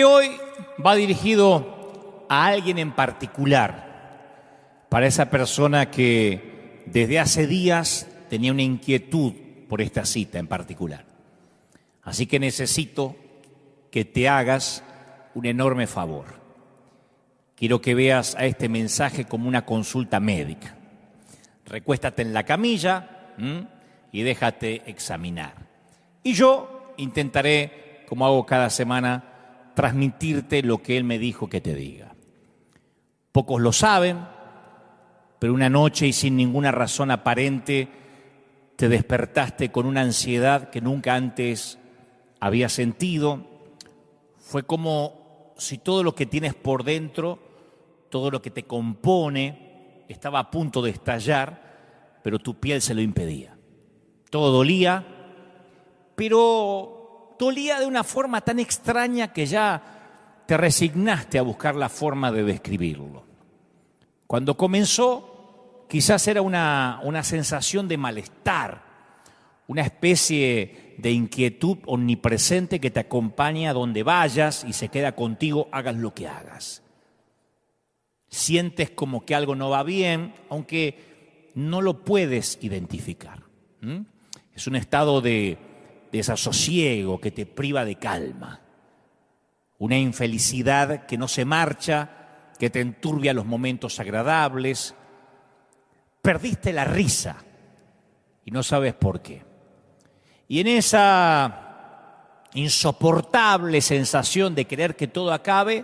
de hoy va dirigido a alguien en particular, para esa persona que desde hace días tenía una inquietud por esta cita en particular. Así que necesito que te hagas un enorme favor. Quiero que veas a este mensaje como una consulta médica. Recuéstate en la camilla y déjate examinar. Y yo intentaré, como hago cada semana, transmitirte lo que él me dijo que te diga. Pocos lo saben, pero una noche y sin ninguna razón aparente te despertaste con una ansiedad que nunca antes habías sentido. Fue como si todo lo que tienes por dentro, todo lo que te compone, estaba a punto de estallar, pero tu piel se lo impedía. Todo dolía, pero dolía de una forma tan extraña que ya te resignaste a buscar la forma de describirlo. Cuando comenzó, quizás era una sensación de malestar, una especie de inquietud omnipresente que te acompaña a donde vayas y se queda contigo, hagas lo que hagas. Sientes como que algo no va bien, aunque no lo puedes identificar. Es un estado de desasosiego que te priva de calma. Una infelicidad que no se marcha, que te enturbia los momentos agradables. Perdiste la risa y no sabes por qué. Y en esa insoportable sensación de querer que todo acabe,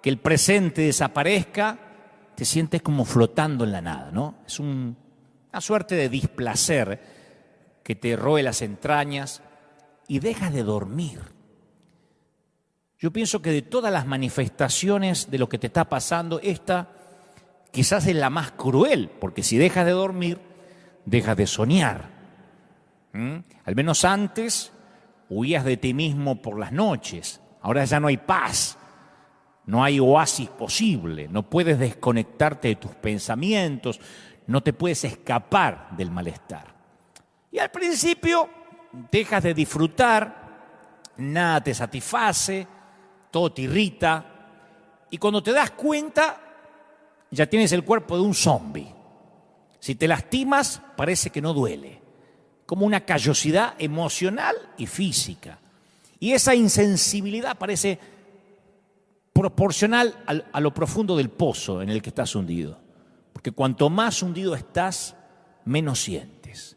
que el presente desaparezca, te sientes como flotando en la nada, ¿no? Es una suerte de displacer que te roe las entrañas y dejas de dormir. Yo pienso que de todas las manifestaciones de lo que te está pasando, esta quizás es la más cruel, porque si dejas de dormir, dejas de soñar. Al menos antes huías de ti mismo por las noches. Ahora ya no hay paz, no hay oasis posible, no puedes desconectarte de tus pensamientos, no te puedes escapar del malestar. Y al principio dejas de disfrutar, nada te satisface, todo te irrita, y cuando te das cuenta, ya tienes el cuerpo de un zombi. Si te lastimas, parece que no duele, como una callosidad emocional y física. Y esa insensibilidad parece proporcional a lo profundo del pozo en el que estás hundido. Porque cuanto más hundido estás, menos sientes.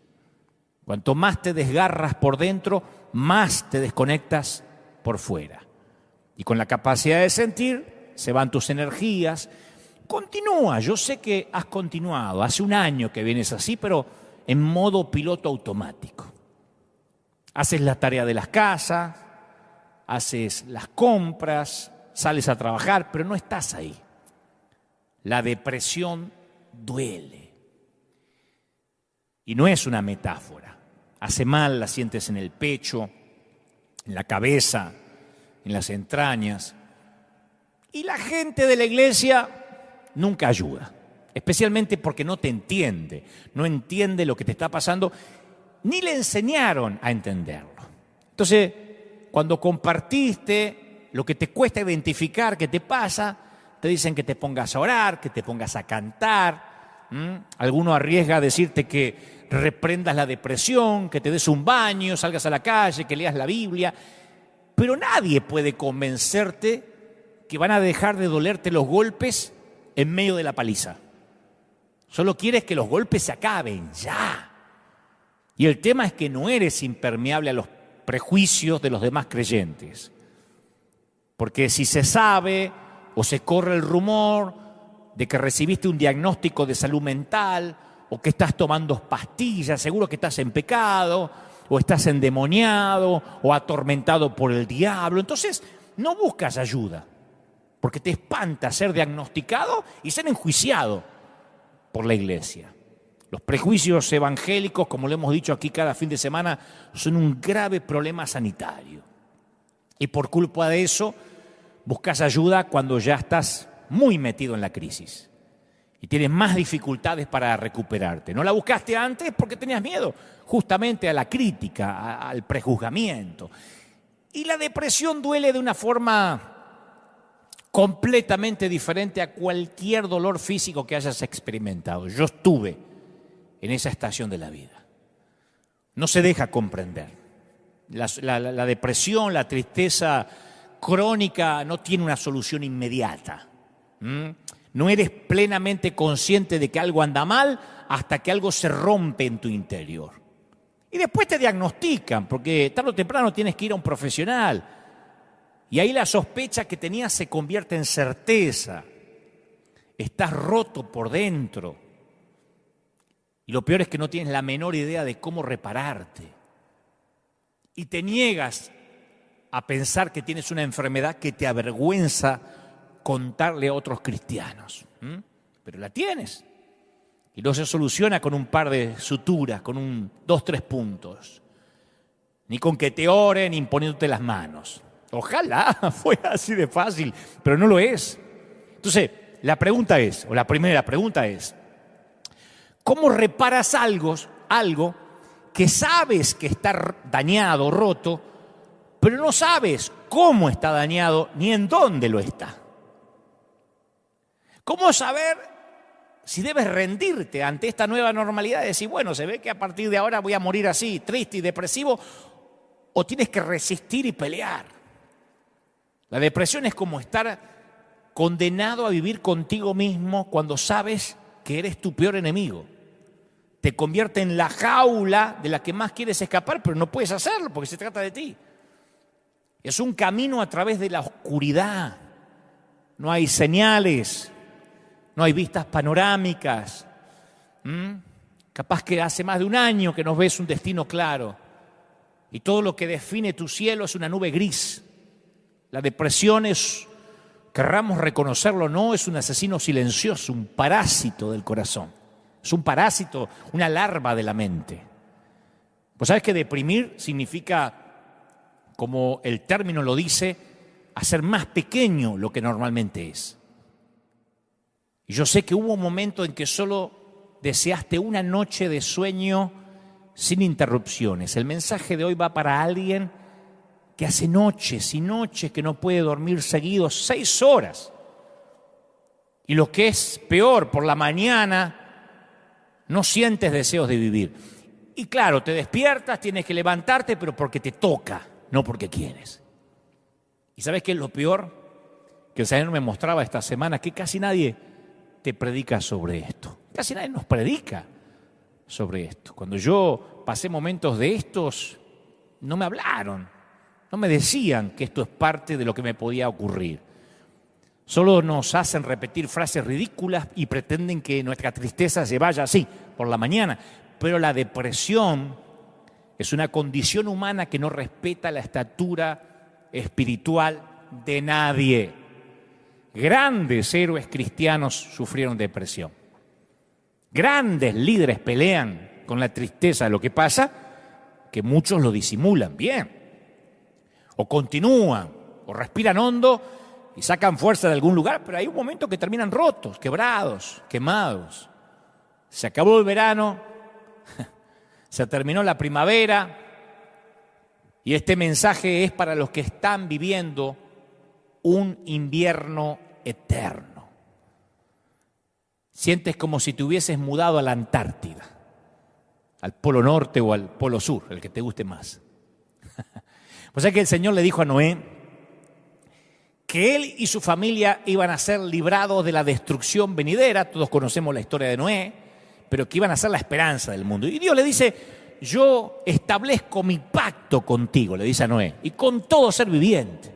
Cuanto más te desgarras por dentro, más te desconectas por fuera. Y con la capacidad de sentir, se van tus energías. Continúa, yo sé que has continuado. Hace un año que vienes así, pero en modo piloto automático. Haces la tarea de las casas, haces las compras, sales a trabajar, pero no estás ahí. La depresión duele. Y no es una metáfora. Hace mal, la sientes en el pecho, en la cabeza, en las entrañas. Y la gente de la iglesia nunca ayuda, especialmente porque no te entiende, no entiende lo que te está pasando, ni le enseñaron a entenderlo. Entonces, cuando compartiste lo que te cuesta identificar qué te pasa, te dicen que te pongas a orar, que te pongas a cantar. Alguno arriesga a decirte que reprendas la depresión, que te des un baño, salgas a la calle, que leas la Biblia. Pero nadie puede convencerte que van a dejar de dolerte los golpes en medio de la paliza. Solo quieres que los golpes se acaben, ya. Y el tema es que no eres impermeable a los prejuicios de los demás creyentes. Porque si se sabe o se corre el rumor de que recibiste un diagnóstico de salud mental o que estás tomando pastillas, seguro que estás en pecado o estás endemoniado o atormentado por el diablo. Entonces no buscas ayuda porque te espanta ser diagnosticado y ser enjuiciado por la iglesia. Los prejuicios evangélicos, como lo hemos dicho aquí cada fin de semana, son un grave problema sanitario. Y por culpa de eso, buscas ayuda cuando ya estás muy metido en la crisis y tienes más dificultades para recuperarte. No la buscaste antes porque tenías miedo justamente a la crítica, al prejuzgamiento. Y la depresión duele de una forma completamente diferente a cualquier dolor físico que hayas experimentado. Yo estuve en esa estación de la vida. No se deja comprender. La depresión, la tristeza crónica no tiene una solución inmediata. No eres plenamente consciente de que algo anda mal hasta que algo se rompe en tu interior. Y después te diagnostican, porque tarde o temprano tienes que ir a un profesional. Y ahí la sospecha que tenías se convierte en certeza. Estás roto por dentro. Y lo peor es que no tienes la menor idea de cómo repararte. Y te niegas a pensar que tienes una enfermedad que te avergüenza contarle a otros cristianos. Pero la tienes. Y no se soluciona con un par de suturas, con 2, 3 puntos. Ni con que te oren imponiéndote las manos. Ojalá fuera así de fácil, pero no lo es. Entonces, la primera pregunta es, ¿cómo reparas algo que sabes que está dañado, roto, pero no sabes cómo está dañado ni en dónde lo está? ¿Cómo saber si debes rendirte ante esta nueva normalidad? Decir, bueno, se ve que a partir de ahora voy a morir así, triste y depresivo, o tienes que resistir y pelear. La depresión es como estar condenado a vivir contigo mismo cuando sabes que eres tu peor enemigo. Te convierte en la jaula de la que más quieres escapar, pero no puedes hacerlo porque se trata de ti. Es un camino a través de la oscuridad. No hay señales, no hay vistas panorámicas. Capaz que hace más de un año que no ves un destino claro. Y todo lo que define tu cielo es una nube gris. La depresión es, querramos reconocerlo o no, es un asesino silencioso, un parásito del corazón. Es un parásito, una larva de la mente. Pues sabes que deprimir significa, como el término lo dice, hacer más pequeño lo que normalmente es. Y yo sé que hubo un momento en que solo deseaste una noche de sueño sin interrupciones. El mensaje de hoy va para alguien que hace noches y noches que no puede dormir seguido 6 horas. Y lo que es peor, por la mañana no sientes deseos de vivir. Y claro, te despiertas, tienes que levantarte, pero porque te toca, no porque quieres. ¿Y sabes qué es lo peor? Que el Señor me mostraba esta semana que casi nadie te predica sobre esto. Casi nadie nos predica sobre esto. Cuando yo pasé momentos de estos, no me hablaron. No me decían que esto es parte de lo que me podía ocurrir. Solo nos hacen repetir frases ridículas y pretenden que nuestra tristeza se vaya así, por la mañana. Pero la depresión es una condición humana que no respeta la estatura espiritual de nadie. Grandes héroes cristianos sufrieron depresión. Grandes líderes pelean con la tristeza. Lo que pasa que muchos lo disimulan bien. O continúan, o respiran hondo y sacan fuerza de algún lugar, pero hay un momento que terminan rotos, quebrados, quemados. Se acabó el verano, se terminó la primavera, y este mensaje es para los que están viviendo un invierno eterno. Sientes como si te hubieses mudado a la Antártida, al Polo Norte o al Polo Sur, el que te guste más. Pues es que el Señor le dijo a Noé que él y su familia iban a ser librados de la destrucción venidera. Todos conocemos la historia de Noé, pero que iban a ser la esperanza del mundo. Y Dios le dice, yo establezco mi pacto contigo, le dice a Noé, y con todo ser viviente.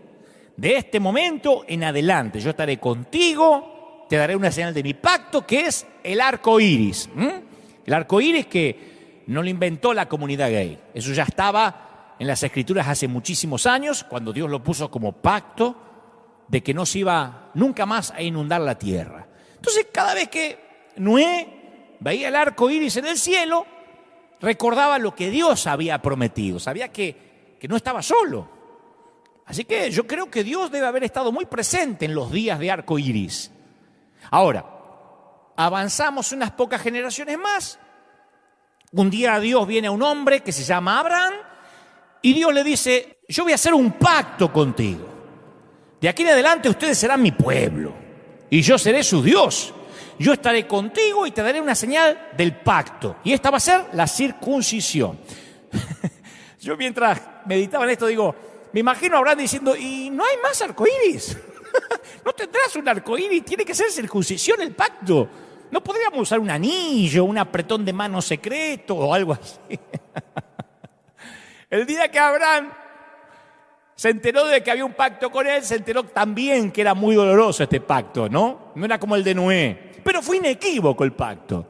De este momento en adelante yo estaré contigo, te daré una señal de mi pacto, que es el arco iris. El arco iris que no lo inventó la comunidad gay. Eso ya estaba en las Escrituras hace muchísimos años, cuando Dios lo puso como pacto de que no se iba nunca más a inundar la tierra. Entonces, cada vez que Noé veía el arco iris en el cielo, recordaba lo que Dios había prometido. Sabía que no estaba solo. Así que yo creo que Dios debe haber estado muy presente en los días de arco iris. Ahora, avanzamos unas pocas generaciones más. Un día a Dios viene a un hombre que se llama Abraham y Dios le dice, yo voy a hacer un pacto contigo. De aquí en adelante ustedes serán mi pueblo y yo seré su Dios. Yo estaré contigo y te daré una señal del pacto. Y esta va a ser la circuncisión. Yo mientras meditaba en esto digo, me imagino a Abraham diciendo, ¿y no hay más arcoíris? ¿No tendrás un arcoíris? Tiene que ser circuncisión el pacto. ¿No podríamos usar un anillo, un apretón de mano secreto o algo así? El día que Abraham se enteró de que había un pacto con él, se enteró también que era muy doloroso este pacto, ¿no? No era como el de Noé, pero fue inequívoco el pacto.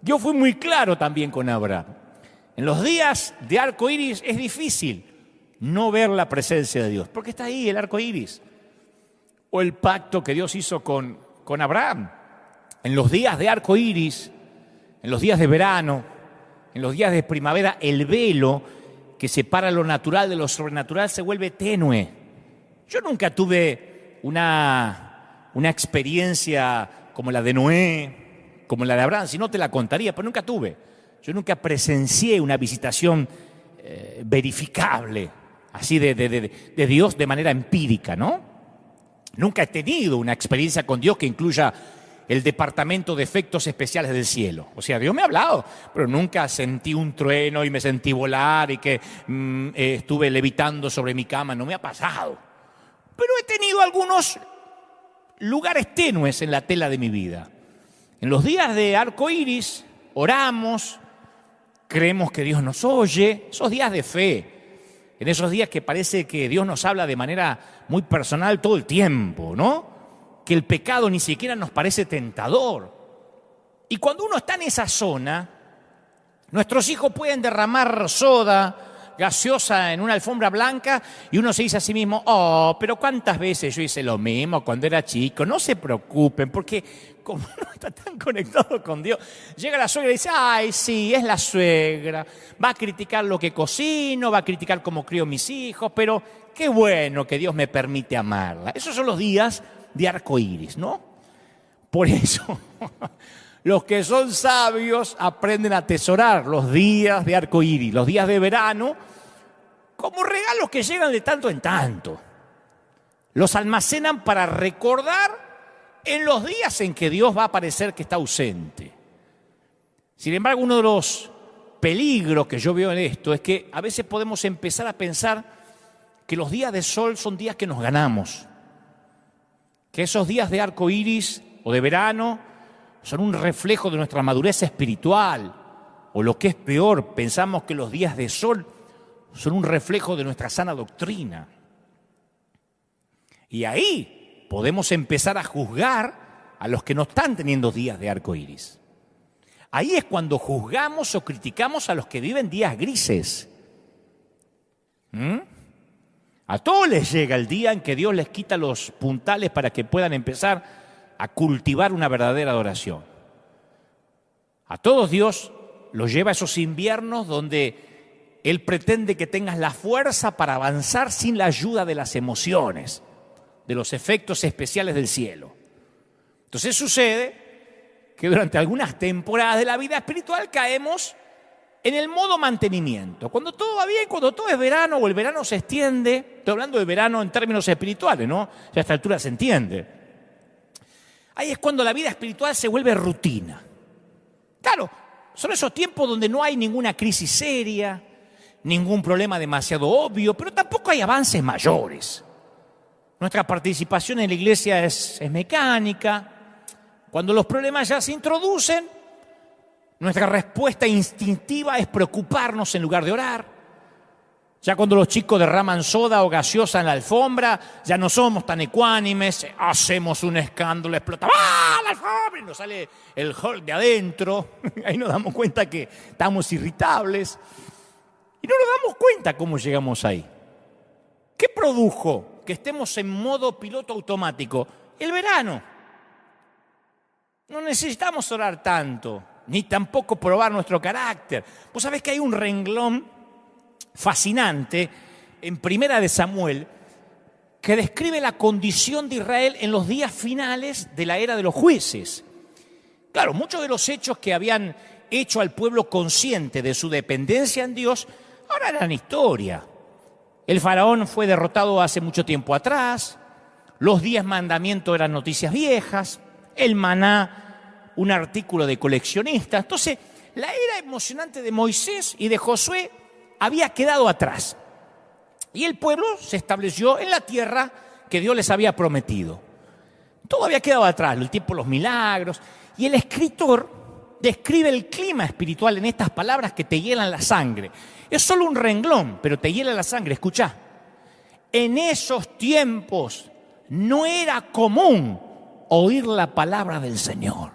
Dios fue muy claro también con Abraham. En los días de arco iris es difícil no ver la presencia de Dios, porque está ahí el arco iris. O el pacto que Dios hizo con Abraham. En los días de arco iris, en los días de verano, en los días de primavera, el velo que separa lo natural de lo sobrenatural se vuelve tenue. Yo nunca tuve una experiencia como la de Noé, como la de Abraham, si no te la contaría, pero nunca tuve. Yo nunca presencié una visitación verificable, así de Dios de manera empírica, ¿no? Nunca he tenido una experiencia con Dios que incluya el departamento de efectos especiales del cielo. O sea, Dios me ha hablado, pero nunca sentí un trueno y me sentí volar y que estuve levitando sobre mi cama. No me ha pasado. Pero he tenido algunos lugares tenues en la tela de mi vida. En los días de arco iris, oramos, creemos que Dios nos oye, esos días de fe, en esos días que parece que Dios nos habla de manera muy personal todo el tiempo, ¿no? Que el pecado ni siquiera nos parece tentador. Y cuando uno está en esa zona, nuestros hijos pueden derramar soda, gaseosa en una alfombra blanca y uno se dice a sí mismo, oh, pero cuántas veces yo hice lo mismo cuando era chico, no se preocupen, porque como uno está tan conectado con Dios, llega la suegra y dice, ay, sí, es la suegra, va a criticar lo que cocino, va a criticar cómo crío mis hijos, pero qué bueno que Dios me permite amarla. Esos son los días de arco iris, ¿no? Por eso, los que son sabios aprenden a atesorar los días de arco iris, los días de verano, como regalos que llegan de tanto en tanto. Los almacenan para recordar en los días en que Dios va a parecer que está ausente. Sin embargo, uno de los peligros que yo veo en esto es que a veces podemos empezar a pensar que los días de sol son días que nos ganamos. Que esos días de arco iris o de verano son un reflejo de nuestra madurez espiritual. O lo que es peor, pensamos que los días de sol son un reflejo de nuestra sana doctrina. Y ahí podemos empezar a juzgar a los que no están teniendo días de arco iris. Ahí es cuando juzgamos o criticamos a los que viven días grises. A todos les llega el día en que Dios les quita los puntales para que puedan empezar a cultivar una verdadera adoración. A todos Dios los lleva a esos inviernos donde Él pretende que tengas la fuerza para avanzar sin la ayuda de las emociones, de los efectos especiales del cielo. Entonces sucede que durante algunas temporadas de la vida espiritual caemos en el modo mantenimiento. Cuando todo va bien, cuando todo es verano o el verano se extiende, estoy hablando de verano en términos espirituales, ¿no? Ya a esta altura se entiende. Ahí es cuando la vida espiritual se vuelve rutina. Claro, son esos tiempos donde no hay ninguna crisis seria, ningún problema demasiado obvio, pero tampoco hay avances mayores. Nuestra participación en la iglesia es mecánica. Cuando los problemas ya se introducen, nuestra respuesta instintiva es preocuparnos en lugar de orar. Ya cuando los chicos derraman soda o gaseosa en la alfombra, ya no somos tan ecuánimes, hacemos un escándalo, explota, ¡ah, la alfombra! Y nos sale el Hulk de adentro. Ahí nos damos cuenta que estamos irritables. Y no nos damos cuenta cómo llegamos ahí. ¿Qué produjo que estemos en modo piloto automático? El verano. No necesitamos orar tanto, ni tampoco probar nuestro carácter. Vos sabés que hay un renglón fascinante en Primera de Samuel que describe la condición de Israel en los días finales de la era de los jueces. Claro, muchos de los hechos que habían hecho al pueblo consciente de su dependencia en Dios ahora eran historia. El faraón fue derrotado hace mucho tiempo atrás, Los 10 mandamientos eran noticias viejas, el maná, un artículo de coleccionista. Entonces, la era emocionante de Moisés y de Josué había quedado atrás. Y el pueblo se estableció en la tierra que Dios les había prometido. Todo había quedado atrás, el tiempo de los milagros. Y el escritor describe el clima espiritual en estas palabras que te hielan la sangre. Es solo un renglón, pero te hiela la sangre. Escuchá. En esos tiempos no era común oír la palabra del Señor.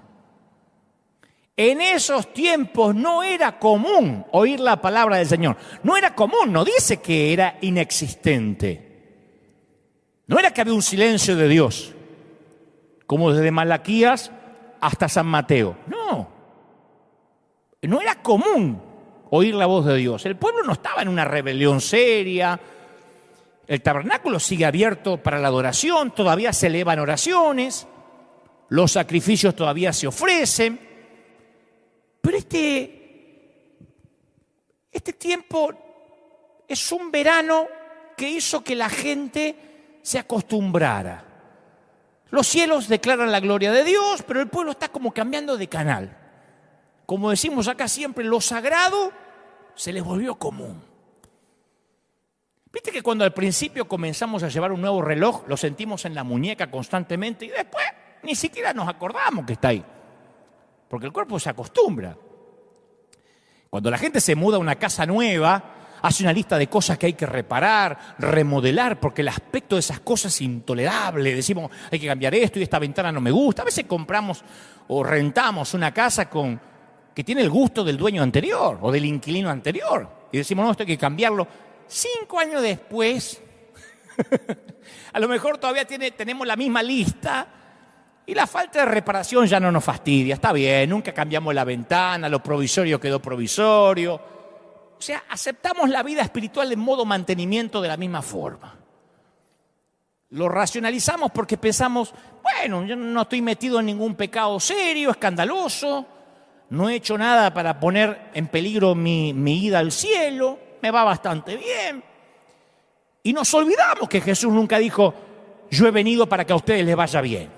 En esos tiempos no era común oír la palabra del Señor. No era común, no dice que era inexistente. No era que había un silencio de Dios, como desde Malaquías hasta San Mateo. No, no era común oír la voz de Dios. El pueblo no estaba en una rebelión seria. El tabernáculo sigue abierto para la adoración, todavía se elevan oraciones, los sacrificios todavía se ofrecen. Pero este tiempo es un verano que hizo que la gente se acostumbrara. Los cielos declaran la gloria de Dios, pero el pueblo está como cambiando de canal. Como decimos acá siempre, lo sagrado se les volvió común. ¿Viste que cuando al principio comenzamos a llevar un nuevo reloj, lo sentimos en la muñeca constantemente y después ni siquiera nos acordamos que está ahí? Porque el cuerpo se acostumbra. Cuando la gente se muda a una casa nueva, hace una lista de cosas que hay que reparar, remodelar, porque el aspecto de esas cosas es intolerable. Decimos, hay que cambiar esto y esta ventana no me gusta. A veces compramos o rentamos una casa que tiene el gusto del dueño anterior o del inquilino anterior. Y decimos, no, esto hay que cambiarlo. 5 años después, a lo mejor todavía tenemos la misma lista y la falta de reparación ya no nos fastidia. Está bien, nunca cambiamos la ventana, lo provisorio quedó provisorio. O sea, aceptamos la vida espiritual en modo mantenimiento de la misma forma. Lo racionalizamos porque pensamos, bueno, yo no estoy metido en ningún pecado serio, escandaloso, no he hecho nada para poner en peligro mi ida al cielo, me va bastante bien. Y nos olvidamos que Jesús nunca dijo, yo he venido para que a ustedes les vaya bien.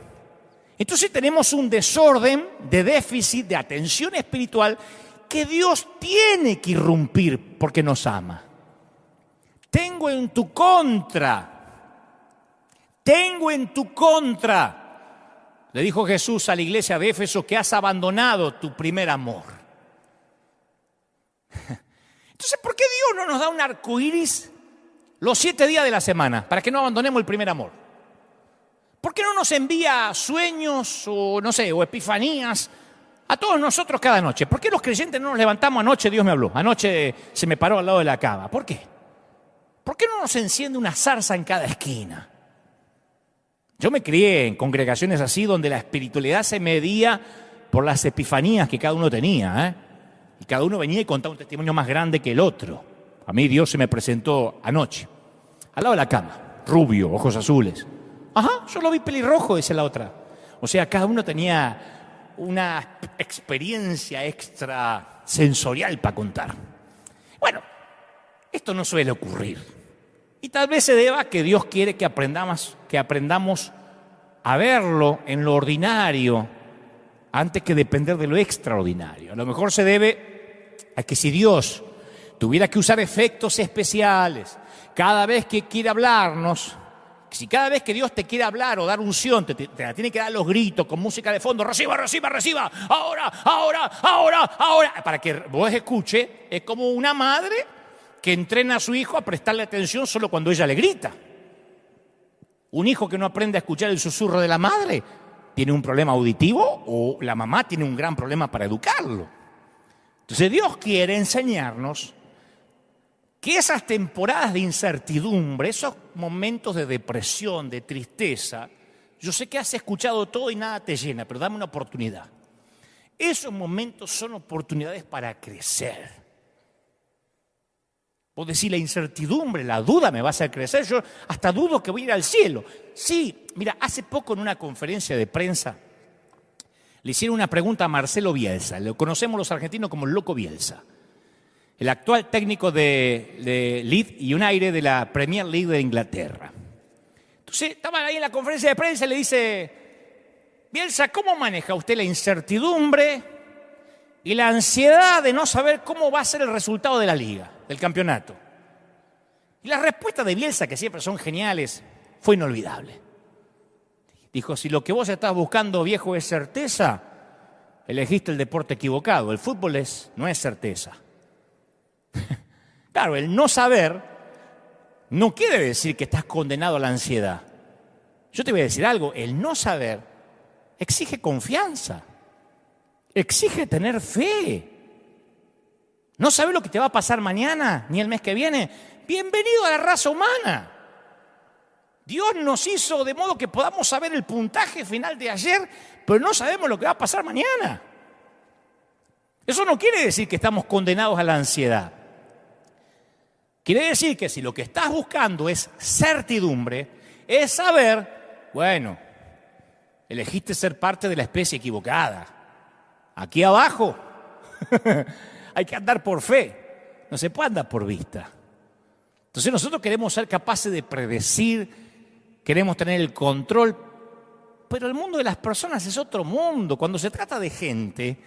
Entonces tenemos un desorden de déficit, de atención espiritual, que Dios tiene que irrumpir porque nos ama. Tengo en tu contra, le dijo Jesús a la iglesia de Éfeso, que has abandonado tu primer amor. Entonces, ¿por qué Dios no nos da un arco iris los 7 días de la semana para que no abandonemos el primer amor? ¿Por qué no nos envía sueños o no sé, o epifanías a todos nosotros cada noche? ¿Por qué los creyentes no nos levantamos anoche? Dios me habló, anoche se me paró al lado de la cama. ¿Por qué? ¿Por qué no nos enciende una zarza en cada esquina? Yo me crié en congregaciones así donde la espiritualidad se medía por las epifanías que cada uno tenía, y cada uno venía y contaba un testimonio más grande que el otro. A mí Dios se me presentó anoche, al lado de la cama, rubio, ojos azules. Ajá, yo lo vi pelirrojo, dice la otra. O sea, cada uno tenía una experiencia extrasensorial para contar. Bueno, esto no suele ocurrir. Y tal vez se deba a que Dios quiere que aprendamos a verlo en lo ordinario antes que depender de lo extraordinario. A lo mejor se debe a que si Dios tuviera que usar efectos especiales cada vez que quiere hablarnos, si cada vez que Dios te quiere hablar o dar unción, te la tiene que dar los gritos con música de fondo, reciba, reciba, reciba, ahora, ahora, ahora, ahora, para que vos escuches, es como una madre que entrena a su hijo a prestarle atención solo cuando ella le grita. Un hijo que no aprende a escuchar el susurro de la madre tiene un problema auditivo o la mamá tiene un gran problema para educarlo. Entonces Dios quiere enseñarnos que esas temporadas de incertidumbre, esos momentos de depresión, de tristeza, yo sé que has escuchado todo y nada te llena, pero dame una oportunidad. Esos momentos son oportunidades para crecer. Vos decís, la incertidumbre, la duda me va a hacer crecer, yo hasta dudo que voy a ir al cielo. Sí, mira, hace poco en una conferencia de prensa le hicieron una pregunta a Marcelo Bielsa, lo conocemos los argentinos como el Loco Bielsa, el actual técnico de Leeds United de la Premier League de Inglaterra. Entonces, estaban ahí en la conferencia de prensa y le dice: Bielsa, ¿cómo maneja usted la incertidumbre y la ansiedad de no saber cómo va a ser el resultado de la liga, del campeonato? Y la respuesta de Bielsa, que siempre son geniales, fue inolvidable. Dijo: si lo que vos estás buscando, viejo, es certeza, elegiste el deporte equivocado. El fútbol no es certeza. Claro, el no saber no quiere decir que estás condenado a la ansiedad. Yo te voy a decir algo: el no saber exige confianza, exige tener fe. No sabes lo que te va a pasar mañana ni el mes que viene. Bienvenido a la raza humana. Dios nos hizo de modo que podamos saber el puntaje final de ayer, pero no sabemos lo que va a pasar mañana. Eso no quiere decir que estamos condenados a la ansiedad. Quiere decir que si lo que estás buscando es certidumbre, es saber, bueno, elegiste ser parte de la especie equivocada. Aquí abajo hay que andar por fe, no se puede andar por vista. Entonces nosotros queremos ser capaces de predecir, queremos tener el control, pero el mundo de las personas es otro mundo. Cuando se trata de gente,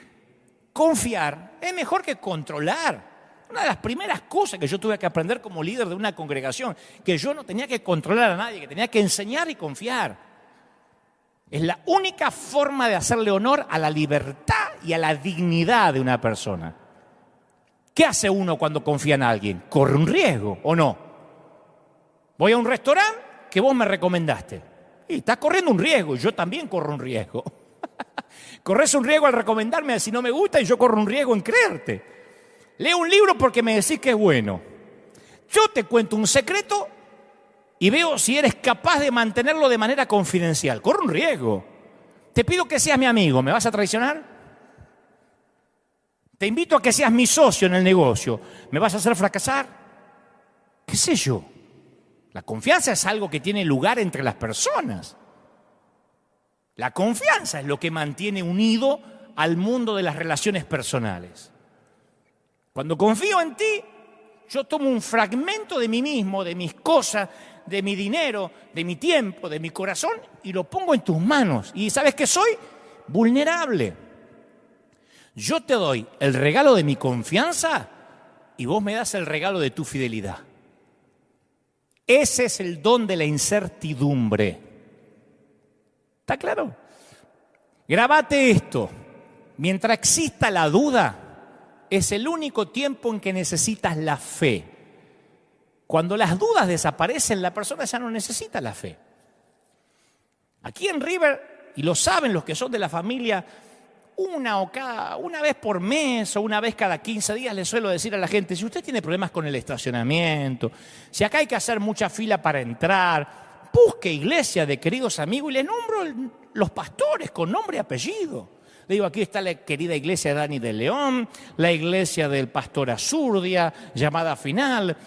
confiar es mejor que controlar. Una de las primeras cosas que yo tuve que aprender como líder de una congregación, que yo no tenía que controlar a nadie, que tenía que enseñar y confiar. Es la única forma de hacerle honor a la libertad y a la dignidad de una persona. ¿Qué hace uno cuando confía en alguien? Corre un riesgo, ¿o no? Voy a un restaurante que vos me recomendaste. Y estás corriendo un riesgo, y yo también corro un riesgo. Corres un riesgo al recomendarme si no me gusta, y yo corro un riesgo en creerte. Leo un libro porque me decís que es bueno. Yo te cuento un secreto y veo si eres capaz de mantenerlo de manera confidencial. Corre un riesgo. Te pido que seas mi amigo. ¿Me vas a traicionar? Te invito a que seas mi socio en el negocio. ¿Me vas a hacer fracasar? ¿Qué sé yo? La confianza es algo que tiene lugar entre las personas. La confianza es lo que mantiene unido al mundo de las relaciones personales. Cuando confío en ti, yo tomo un fragmento de mí mismo, de mis cosas, de mi dinero, de mi tiempo, de mi corazón, y lo pongo en tus manos. ¿Y sabes qué soy? Vulnerable. Yo te doy el regalo de mi confianza y vos me das el regalo de tu fidelidad. Ese es el don de la incertidumbre. ¿Está claro? Grabate esto. Mientras exista la duda, es el único tiempo en que necesitas la fe. Cuando las dudas desaparecen, la persona ya no necesita la fe. Aquí en River, y lo saben los que son de la familia, una vez por mes o una vez cada 15 días le suelo decir a la gente: si usted tiene problemas con el estacionamiento, si acá hay que hacer mucha fila para entrar, busque iglesia de queridos amigos, y le nombro los pastores con nombre y apellido. Le digo: aquí está la querida iglesia de Dani de León, la iglesia del pastor Azurdia, llamada Final,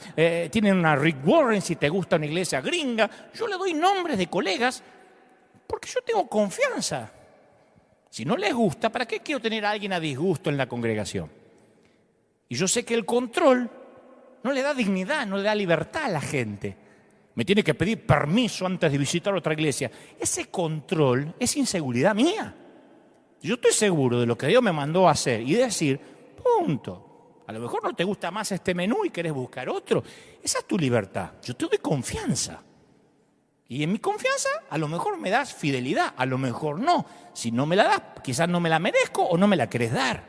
tienen una Rick Warren si te gusta una iglesia gringa. Yo le doy nombres de colegas porque yo tengo confianza. Si no les gusta, ¿para qué quiero tener a alguien a disgusto en la congregación? Y yo sé que el control no le da dignidad, no le da libertad a la gente. Me tiene que pedir permiso antes de visitar otra iglesia. Ese control es inseguridad mía. Yo estoy seguro de lo que Dios me mandó a hacer y decir, punto. A lo mejor no te gusta más este menú y querés buscar otro. Esa es tu libertad. Yo te doy confianza. Y en mi confianza a lo mejor me das fidelidad, a lo mejor no. Si no me la das, quizás no me la merezco o no me la querés dar.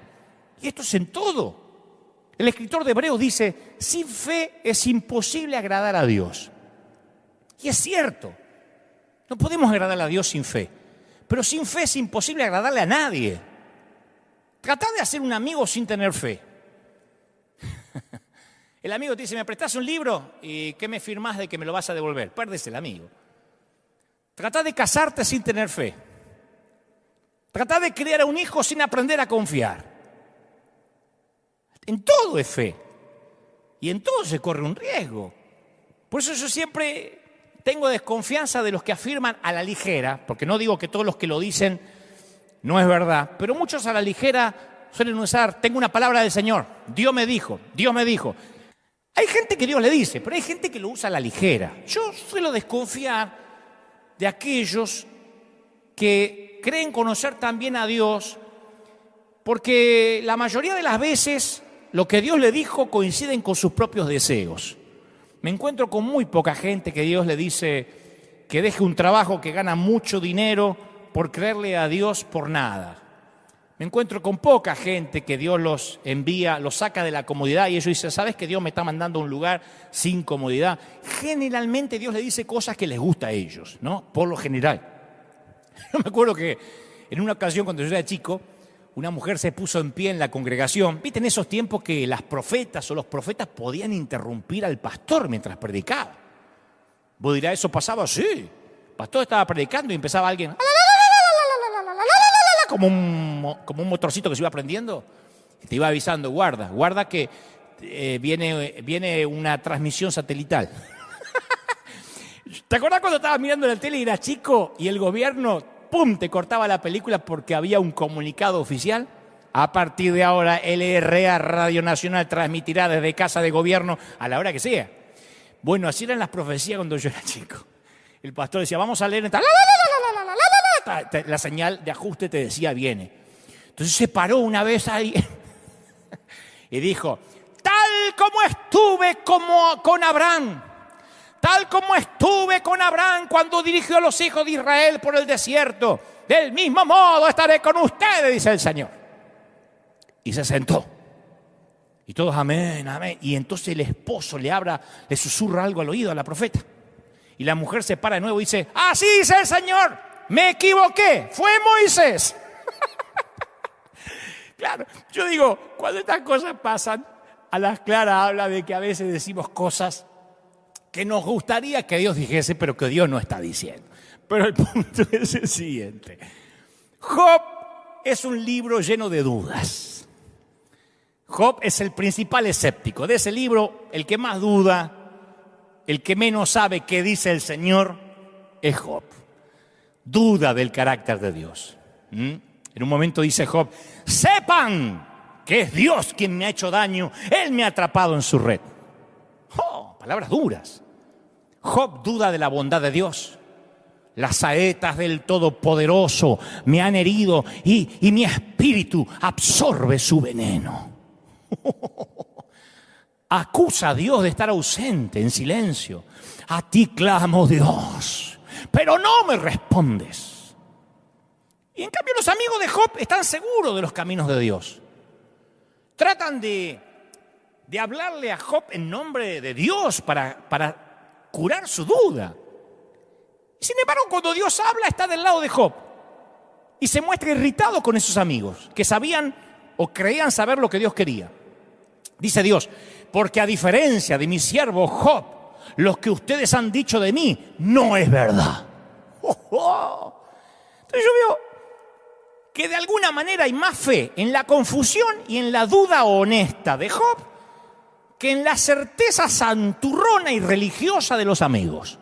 Y esto es en todo. El escritor de Hebreos dice: sin fe es imposible agradar a Dios. Y es cierto. No podemos agradar a Dios sin fe. Pero sin fe es imposible agradarle a nadie. Tratá de hacer un amigo sin tener fe. El amigo te dice: ¿me prestás un libro? ¿Y qué me firmás de que me lo vas a devolver? Perdés el amigo. Tratá de casarte sin tener fe. Tratá de criar a un hijo sin aprender a confiar. En todo es fe. Y en todo se corre un riesgo. Por eso yo siempre tengo desconfianza de los que afirman a la ligera, porque no digo que todos los que lo dicen no es verdad, pero muchos a la ligera suelen usar: tengo una palabra del Señor, Dios me dijo, Dios me dijo. Hay gente que Dios le dice, pero hay gente que lo usa a la ligera. Yo suelo desconfiar de aquellos que creen conocer también a Dios, porque la mayoría de las veces lo que Dios le dijo coinciden con sus propios deseos. Me encuentro con muy poca gente que Dios le dice que deje un trabajo que gana mucho dinero por creerle a Dios por nada. Me encuentro con poca gente que Dios los envía, los saca de la comodidad y ellos dicen, ¿sabes que Dios me está mandando a un lugar sin comodidad? Generalmente Dios le dice cosas que les gusta a ellos, ¿no? Por lo general. Yo me acuerdo que en una ocasión cuando yo era chico, una mujer se puso en pie en la congregación. ¿Viste en esos tiempos que las profetas o los profetas podían interrumpir al pastor mientras predicaba? Vos dirás, ¿eso pasaba? Sí. El pastor estaba predicando y empezaba alguien como un motorcito que se iba prendiendo. Te iba avisando, guarda que viene una transmisión satelital. ¿Te acordás cuando estabas mirando la tele y eras chico y el gobierno, ¡pum!, te cortaba la película porque había un comunicado oficial? A partir de ahora, LRA, Radio Nacional, transmitirá desde casa de gobierno a la hora que sea. Bueno, así eran las profecías cuando yo era chico. El pastor decía, vamos a leer... La señal de ajuste te decía, viene. Entonces se paró una vez ahí y dijo, tal como estuve con Abraham, tal como estuve con Abraham cuando dirigió a los hijos de Israel por el desierto, del mismo modo estaré con ustedes, dice el Señor. Y se sentó. Y todos, amén, amén. Y entonces el esposo le susurra algo al oído a la profeta. Y la mujer se para de nuevo y dice, así dice el Señor. Me equivoqué, fue Moisés. Claro, yo digo, cuando estas cosas pasan, a las claras habla de que a veces decimos cosas que nos gustaría que Dios dijese, pero que Dios no está diciendo. Pero el punto es el siguiente. Job es un libro lleno de dudas. Job es el principal escéptico. De ese libro, el que más duda, el que menos sabe qué dice el Señor, es Job. Duda del carácter de Dios. En un momento dice Job, sepan que es Dios quien me ha hecho daño, Él me ha atrapado en su red. Oh, palabras duras. Job duda de la bondad de Dios. Las saetas del Todopoderoso me han herido y mi espíritu absorbe su veneno. Acusa a Dios de estar ausente, en silencio. A ti clamo, Dios, pero no me respondes. Y en cambio los amigos de Job están seguros de los caminos de Dios. Tratan de hablarle a Job en nombre de Dios para curar su duda. Y sin embargo, cuando Dios habla, está del lado de Job. Y se muestra irritado con esos amigos que sabían o creían saber lo que Dios quería. Dice Dios, porque a diferencia de mi siervo Job, lo que ustedes han dicho de mí no es verdad. Entonces yo veo que de alguna manera hay más fe en la confusión y en la duda honesta de Job que en la certeza santurrona y religiosa de los amigos.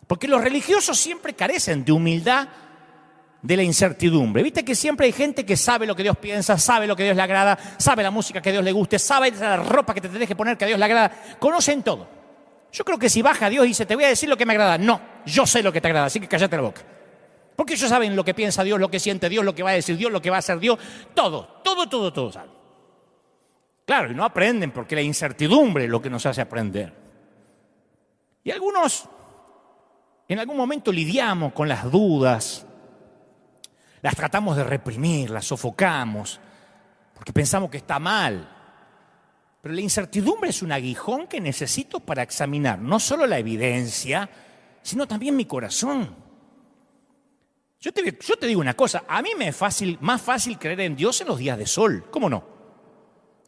Porque los religiosos siempre carecen de humildad de la incertidumbre. Viste que siempre hay gente que sabe lo que Dios piensa, sabe lo que a Dios le agrada, sabe la música que a Dios le guste, sabe la ropa que te tenés que poner que a Dios le agrada. Conocen todo. Yo creo que si baja Dios y dice, te voy a decir lo que me agrada. No, yo sé lo que te agrada, así que cállate la boca. Porque ellos saben lo que piensa Dios, lo que siente Dios, lo que va a decir Dios, lo que va a hacer Dios. Todo saben. Claro, y no aprenden porque la incertidumbre es lo que nos hace aprender. Y algunos, en algún momento lidiamos con las dudas, las tratamos de reprimir, las sofocamos, porque pensamos que está mal. Pero la incertidumbre es un aguijón que necesito para examinar no solo la evidencia, sino también mi corazón. Yo te digo una cosa, a mí me es más fácil creer en Dios en los días de sol, ¿cómo no?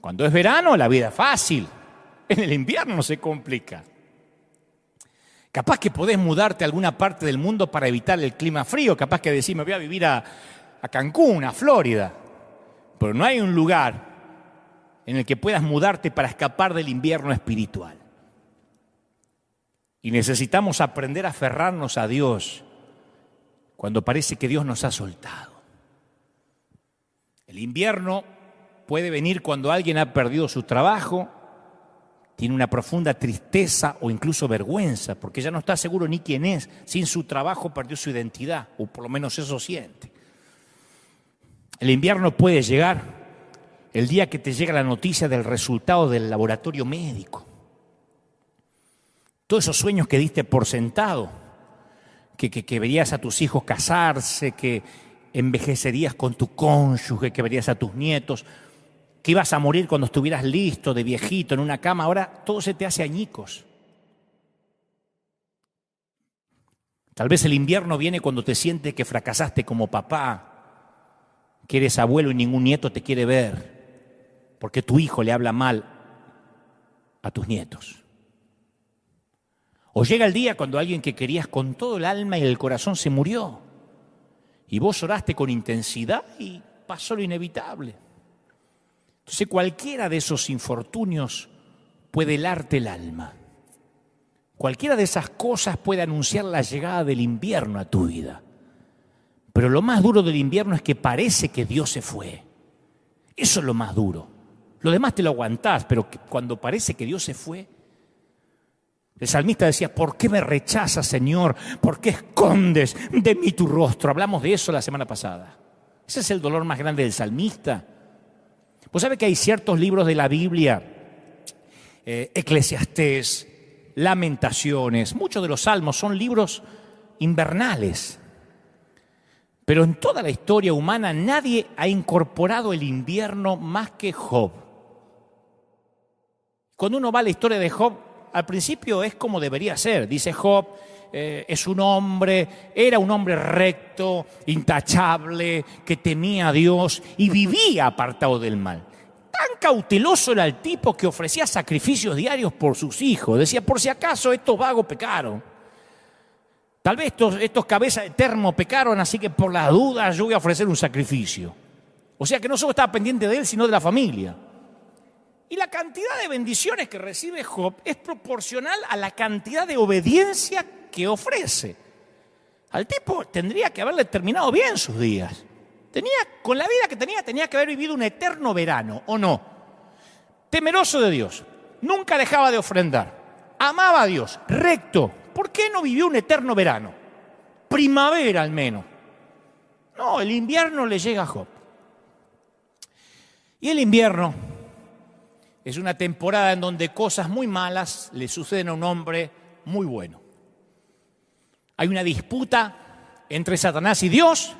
Cuando es verano la vida es fácil, en el invierno se complica. Capaz que podés mudarte a alguna parte del mundo para evitar el clima frío, capaz que decís me voy a vivir a Cancún, a Florida, pero no hay un lugar en el que puedas mudarte para escapar del invierno espiritual. Y necesitamos aprender a aferrarnos a Dios cuando parece que Dios nos ha soltado. El invierno puede venir cuando alguien ha perdido su trabajo, tiene una profunda tristeza o incluso vergüenza, porque ya no está seguro ni quién es. Sin su trabajo perdió su identidad, o por lo menos eso siente. El invierno puede llegar el día que te llega la noticia del resultado del laboratorio médico. Todos esos sueños que diste por sentado, que verías a tus hijos casarse, que envejecerías con tu cónyuge, que verías a tus nietos, que ibas a morir cuando estuvieras listo, de viejito, en una cama, ahora todo se te hace añicos. Tal vez el invierno viene cuando te sientes que fracasaste como papá, que eres abuelo y ningún nieto te quiere ver, porque tu hijo le habla mal a tus nietos. O llega el día cuando alguien que querías con todo el alma y el corazón se murió, y vos oraste con intensidad y pasó lo inevitable. Entonces cualquiera de esos infortunios puede helarte el alma. Cualquiera de esas cosas puede anunciar la llegada del invierno a tu vida. Pero lo más duro del invierno es que parece que Dios se fue. Eso es lo más duro. Lo demás te lo aguantás, pero cuando parece que Dios se fue. El salmista decía, ¿por qué me rechazas, Señor? ¿Por qué escondes de mí tu rostro? Hablamos de eso la semana pasada. Ese es el dolor más grande del salmista. Pues sabe que hay ciertos libros de la Biblia, Eclesiastés, Lamentaciones, muchos de los salmos son libros invernales. Pero en toda la historia humana nadie ha incorporado el invierno más que Job. Cuando uno va a la historia de Job, al principio es como debería ser. Dice Job, era un hombre recto, intachable, que temía a Dios y vivía apartado del mal. Tan cauteloso era el tipo que ofrecía sacrificios diarios por sus hijos. Decía, por si acaso estos vagos pecaron. Tal vez estos cabezas de termo pecaron, así que por las dudas yo voy a ofrecer un sacrificio. O sea que no solo estaba pendiente de él, sino de la familia. Y la cantidad de bendiciones que recibe Job es proporcional a la cantidad de obediencia que ofrece. Al tipo tendría que haberle terminado bien sus días. Con la vida que tenía que haber vivido un eterno verano, ¿o no? Temeroso de Dios, nunca dejaba de ofrendar, amaba a Dios, recto. ¿Por qué no vivió un eterno verano? Primavera al menos. No, el invierno le llega a Job. Y el invierno es una temporada en donde cosas muy malas le suceden a un hombre muy bueno. Hay una disputa entre Satanás y Dios,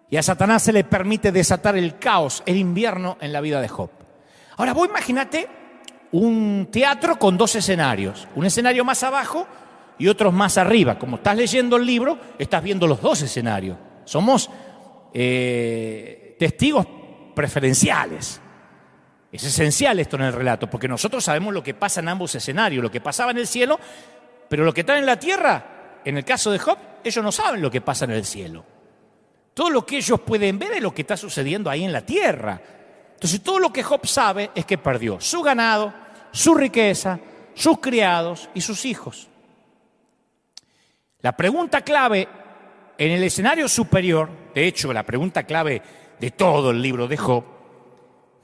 y a Satanás se le permite desatar el caos, el invierno en la vida de Job. Ahora vos imagínate un teatro con dos escenarios, un escenario más abajo y otros más arriba. Como estás leyendo el libro, estás viendo los dos escenarios. Somos testigos preferenciales. Es esencial esto en el relato, porque nosotros sabemos lo que pasa en ambos escenarios, lo que pasaba en el cielo, pero lo que está en la tierra, en el caso de Job, ellos no saben lo que pasa en el cielo. Todo lo que ellos pueden ver es lo que está sucediendo ahí en la tierra. Entonces todo lo que Job sabe es que perdió su ganado, su riqueza, sus criados y sus hijos. La pregunta clave en el escenario superior, de hecho la pregunta clave de todo el libro de Job,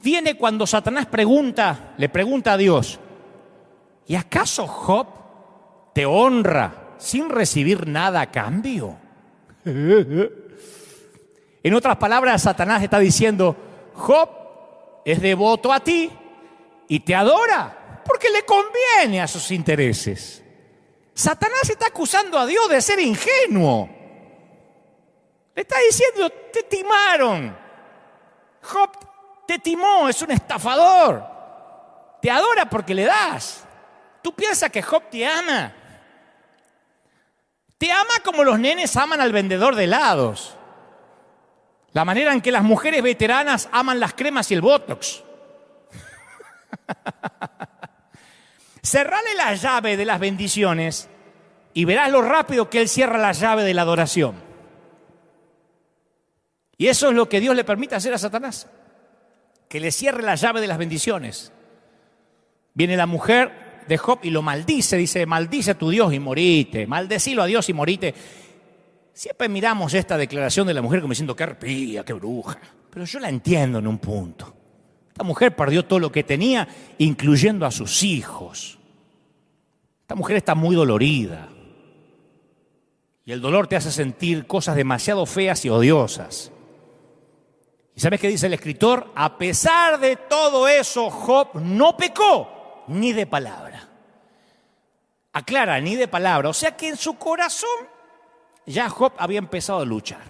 viene cuando Satanás le pregunta a Dios, ¿y acaso Job te honra sin recibir nada a cambio? En otras palabras, Satanás está diciendo, Job es devoto a ti y te adora porque le conviene a sus intereses. Satanás está acusando a Dios de ser ingenuo. Le está diciendo, te timaron. Job te timó, es un estafador. Te adora porque le das. ¿Tú piensas que Job te ama? Te ama como los nenes aman al vendedor de helados. La manera en que las mujeres veteranas aman las cremas y el botox. Cerrale la llave de las bendiciones y verás lo rápido que Él cierra la llave de la adoración. Y eso es lo que Dios le permite hacer a Satanás, que le cierre la llave de las bendiciones. Viene la mujer de Job y lo maldice, dice, maldice a tu Dios y morite, maldecilo a Dios y morite. Siempre miramos esta declaración de la mujer como diciendo, qué arpía, qué bruja. Pero yo la entiendo en un punto. Esta mujer perdió todo lo que tenía, incluyendo a sus hijos. Esta mujer está muy dolorida. Y el dolor te hace sentir cosas demasiado feas y odiosas. ¿Y sabes qué dice el escritor? A pesar de todo eso, Job no pecó ni de palabra. Aclara, ni de palabra. O sea que en su corazón ya Job había empezado a luchar.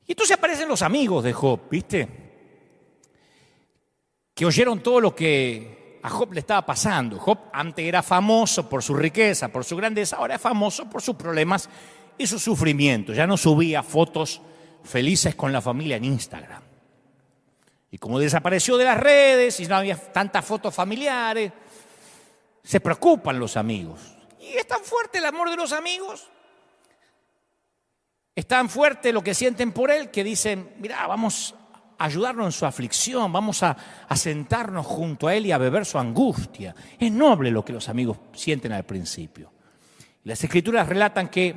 Y entonces aparecen los amigos de Job, ¿viste? Que oyeron todo lo que a Job le estaba pasando. Job antes era famoso por su riqueza, por su grandeza, ahora es famoso por sus problemas y su sufrimiento. Ya no subía fotos felices con la familia en Instagram. Y como desapareció de las redes y no había tantas fotos familiares, se preocupan los amigos. Y es tan fuerte el amor de los amigos, es tan fuerte lo que sienten por él, que dicen, mira, vamos a ayudarlo en su aflicción, vamos a sentarnos junto a él y a beber su angustia. Es noble lo que los amigos sienten al principio. Las Escrituras relatan que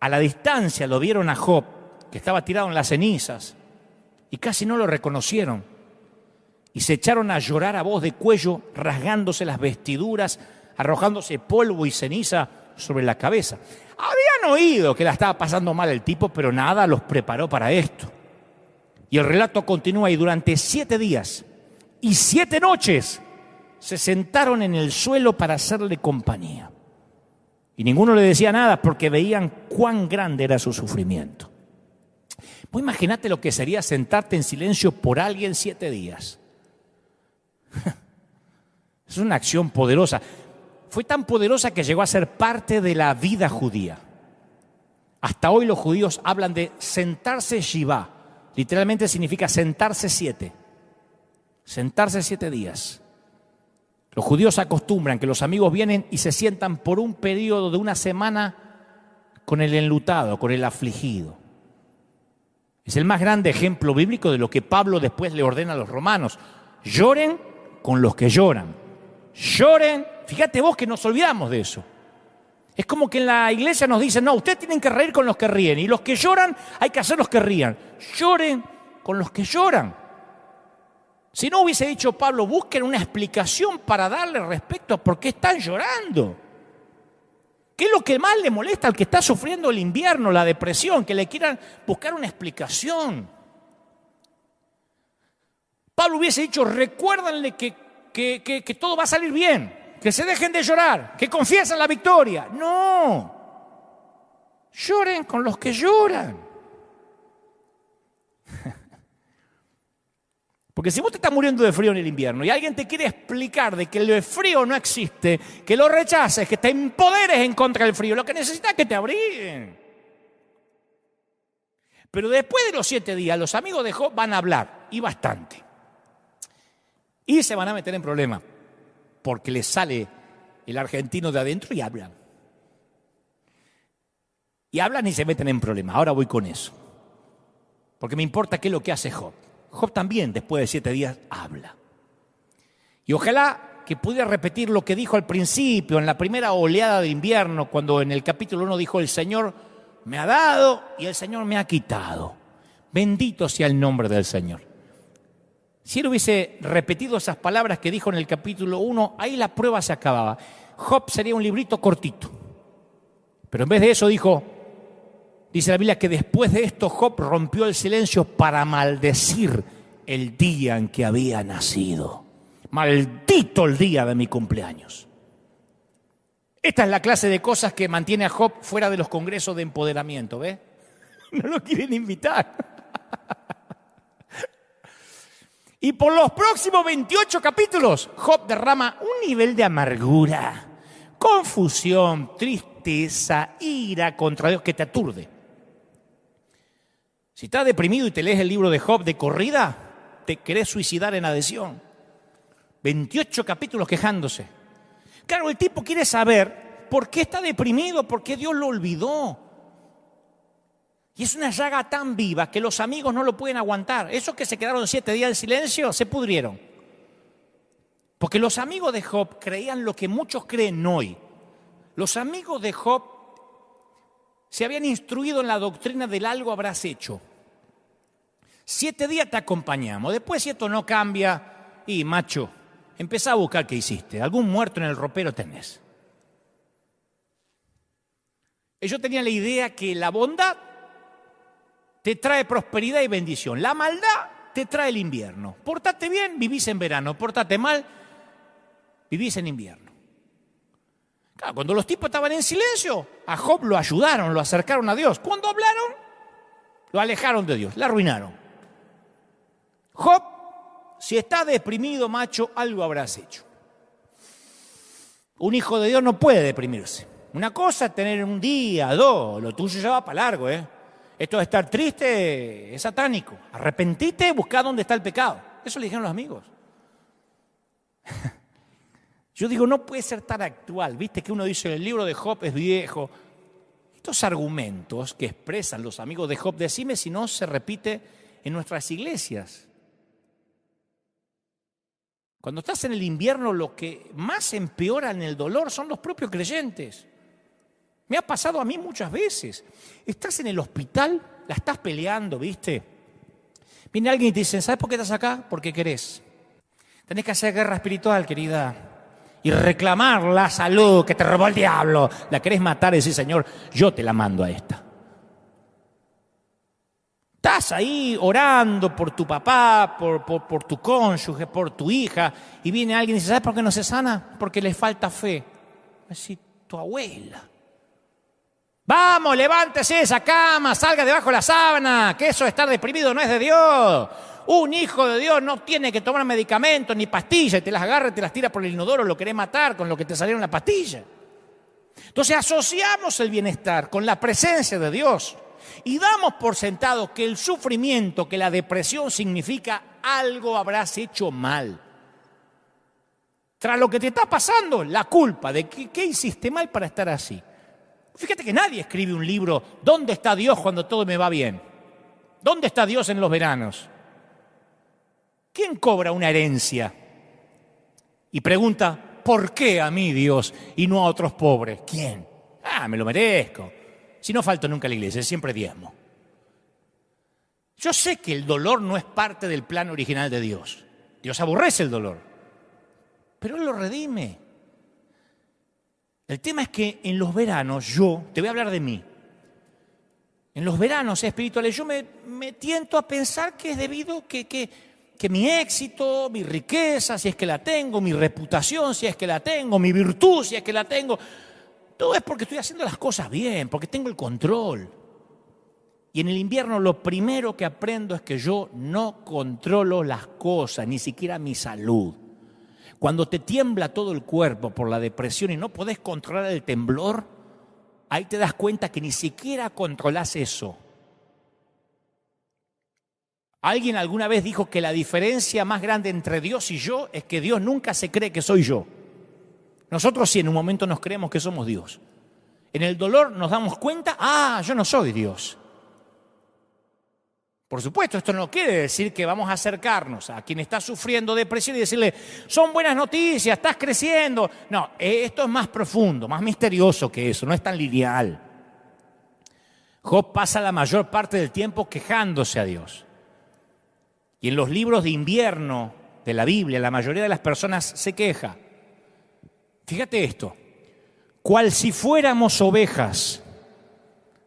a la distancia lo vieron a Job, que estaba tirado en las cenizas, y casi no lo reconocieron. Y se echaron a llorar a voz de cuello, rasgándose las vestiduras, arrojándose polvo y ceniza sobre la cabeza. Habían oído que la estaba pasando mal el tipo, pero nada los preparó para esto. Y el relato continúa, y durante 7 días y 7 noches se sentaron en el suelo para hacerle compañía. Y ninguno le decía nada porque veían cuán grande era su sufrimiento. Vos imaginate lo que sería sentarte en silencio por alguien 7 días. Es una acción poderosa. Fue tan poderosa que llegó a ser parte de la vida judía. Hasta hoy los judíos hablan de sentarse Shivá. Literalmente significa sentarse 7. Sentarse 7 días. Los judíos acostumbran que los amigos vienen y se sientan por un periodo de una semana con el enlutado, con el afligido. Es el más grande ejemplo bíblico de lo que Pablo después le ordena a los romanos. Lloren con los que lloran. Lloren. Fíjate vos que nos olvidamos de eso. Es como que en la iglesia nos dicen, no, ustedes tienen que reír con los que ríen. Y los que lloran, hay que hacer los que rían. Lloren con los que lloran. Si no hubiese dicho Pablo, busquen una explicación para darle respecto a por qué están llorando. ¿Qué es lo que más le molesta al que está sufriendo el invierno, la depresión? Que le quieran buscar una explicación. Pablo hubiese dicho, recuérdenle que todo va a salir bien, que se dejen de llorar, que confiesen la victoria. No, lloren con los que lloran. Porque si vos te estás muriendo de frío en el invierno y alguien te quiere explicar de que el frío no existe, que lo rechaces, que te empoderes en contra del frío, lo que necesitas es que te abriguen. Pero después de los 7 días, los amigos de Job van a hablar, y bastante. Y se van a meter en problemas, porque les sale el argentino de adentro y hablan. Y hablan y se meten en problemas. Ahora voy con eso. Porque me importa qué es lo que hace Job. Job también, después de 7 días, habla. Y ojalá que pudiera repetir lo que dijo al principio, en la primera oleada de invierno, cuando en el capítulo 1 dijo, el Señor me ha dado y el Señor me ha quitado. Bendito sea el nombre del Señor. Si él hubiese repetido esas palabras que dijo en el capítulo 1, ahí la prueba se acababa. Job sería un librito cortito. Pero en vez de eso dijo, dice la Biblia que después de esto Job rompió el silencio para maldecir el día en que había nacido. Maldito el día de mi cumpleaños. Esta es la clase de cosas que mantiene a Job fuera de los congresos de empoderamiento, ¿ves? No lo quieren invitar. Y por los próximos 28 capítulos, Job derrama un nivel de amargura, confusión, tristeza, ira contra Dios que te aturde. Si estás deprimido y te lees el libro de Job de corrida, te querés suicidar en adhesión. 28 capítulos quejándose. Claro, el tipo quiere saber por qué está deprimido, por qué Dios lo olvidó. Y es una llaga tan viva que los amigos no lo pueden aguantar. Esos que se quedaron 7 días en silencio se pudrieron. Porque los amigos de Job creían lo que muchos creen hoy. Los amigos de Job se habían instruido en la doctrina del algo habrás hecho. 7 días te acompañamos. Después, si esto no cambia, y macho, empezá a buscar qué hiciste. Algún muerto en el ropero tenés. Ellos tenían la idea que la bondad te trae prosperidad y bendición. La maldad te trae el invierno. Portate bien, vivís en verano. Portate mal, vivís en invierno. Claro, cuando los tipos estaban en silencio, a Job lo ayudaron, lo acercaron a Dios. Cuando hablaron, lo alejaron de Dios, lo arruinaron. Job, si estás deprimido, macho, algo habrás hecho. Un hijo de Dios no puede deprimirse. Una cosa es tener un día, 2, lo tuyo ya va para largo, Esto de estar triste es satánico. Arrepentite, buscá dónde está el pecado. Eso le dijeron los amigos. Yo digo, no puede ser tan actual. Viste que uno dice, el libro de Job es viejo. Estos argumentos que expresan los amigos de Job, decime si no se repite en nuestras iglesias. Cuando estás en el invierno, lo que más empeora en el dolor son los propios creyentes. Me ha pasado a mí muchas veces. Estás en el hospital, la estás peleando, ¿viste? Viene alguien y te dice, ¿sabes por qué estás acá? Porque querés. Tenés que hacer guerra espiritual, querida. Y reclamar la salud que te robó el diablo. La querés matar y decir, Señor, yo te la mando a esta. Estás ahí orando por tu papá, por tu cónyuge, por tu hija. Y viene alguien y dice, ¿sabes por qué no se sana? Porque le falta fe. Así, tu abuela. Vamos, levántese de esa cama, salga debajo de la sábana, que eso de estar deprimido no es de Dios. Un hijo de Dios no tiene que tomar medicamentos ni pastillas, y te las agarra y te las tira por el inodoro, lo querés matar con lo que te salieron la pastilla. Entonces asociamos el bienestar con la presencia de Dios y damos por sentado que el sufrimiento, que la depresión significa algo habrás hecho mal. Tras lo que te está pasando, la culpa de qué hiciste mal para estar así. Fíjate que nadie escribe un libro, ¿dónde está Dios cuando todo me va bien? ¿Dónde está Dios en los veranos? ¿Quién cobra una herencia? Y pregunta, ¿por qué a mí Dios y no a otros pobres? ¿Quién? Me lo merezco. Si no falto nunca a la iglesia, siempre diezmo. Yo sé que el dolor no es parte del plan original de Dios. Dios aborrece el dolor, pero Él lo redime. El tema es que en los veranos te voy a hablar de mí. En los veranos espirituales yo me tiento a pensar que es debido que mi éxito, mi riqueza, si es que la tengo, mi reputación, si es que la tengo, mi virtud, si es que la tengo, todo es porque estoy haciendo las cosas bien, porque tengo el control. Y en el invierno lo primero que aprendo es que yo no controlo las cosas, ni siquiera mi salud. Cuando te tiembla todo el cuerpo por la depresión y no podés controlar el temblor, ahí te das cuenta que ni siquiera controlás eso. Alguien alguna vez dijo que la diferencia más grande entre Dios y yo es que Dios nunca se cree que soy yo. Nosotros sí en un momento nos creemos que somos Dios. En el dolor nos damos cuenta, yo no soy Dios. Por supuesto, esto no quiere decir que vamos a acercarnos a quien está sufriendo depresión y decirle, son buenas noticias, estás creciendo. No, esto es más profundo, más misterioso que eso, no es tan lineal. Job pasa la mayor parte del tiempo quejándose a Dios. Y en los libros de invierno de la Biblia, la mayoría de las personas se queja. Fíjate esto, cual si fuéramos ovejas,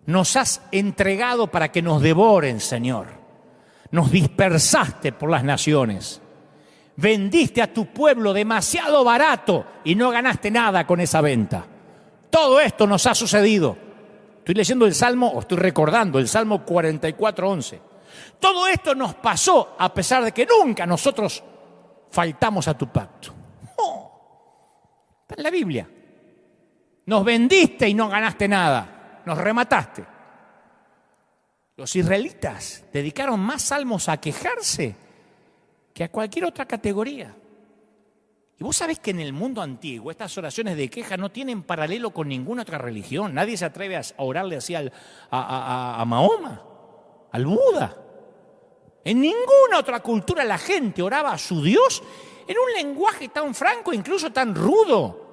nos has entregado para que nos devoren, Señor. Nos dispersaste por las naciones. Vendiste a tu pueblo demasiado barato y no ganaste nada con esa venta. Todo esto nos ha sucedido. Estoy leyendo el Salmo, o estoy recordando el Salmo 44:11. Todo esto nos pasó a pesar de que nunca nosotros faltamos a tu pacto. Está en la Biblia. Nos vendiste y no ganaste nada. Nos remataste. Los israelitas dedicaron más salmos a quejarse que a cualquier otra categoría. Y vos sabés que en el mundo antiguo estas oraciones de queja no tienen paralelo con ninguna otra religión. Nadie se atreve a orarle así a Mahoma, al Buda. En ninguna otra cultura la gente oraba a su Dios en un lenguaje tan franco, incluso tan rudo.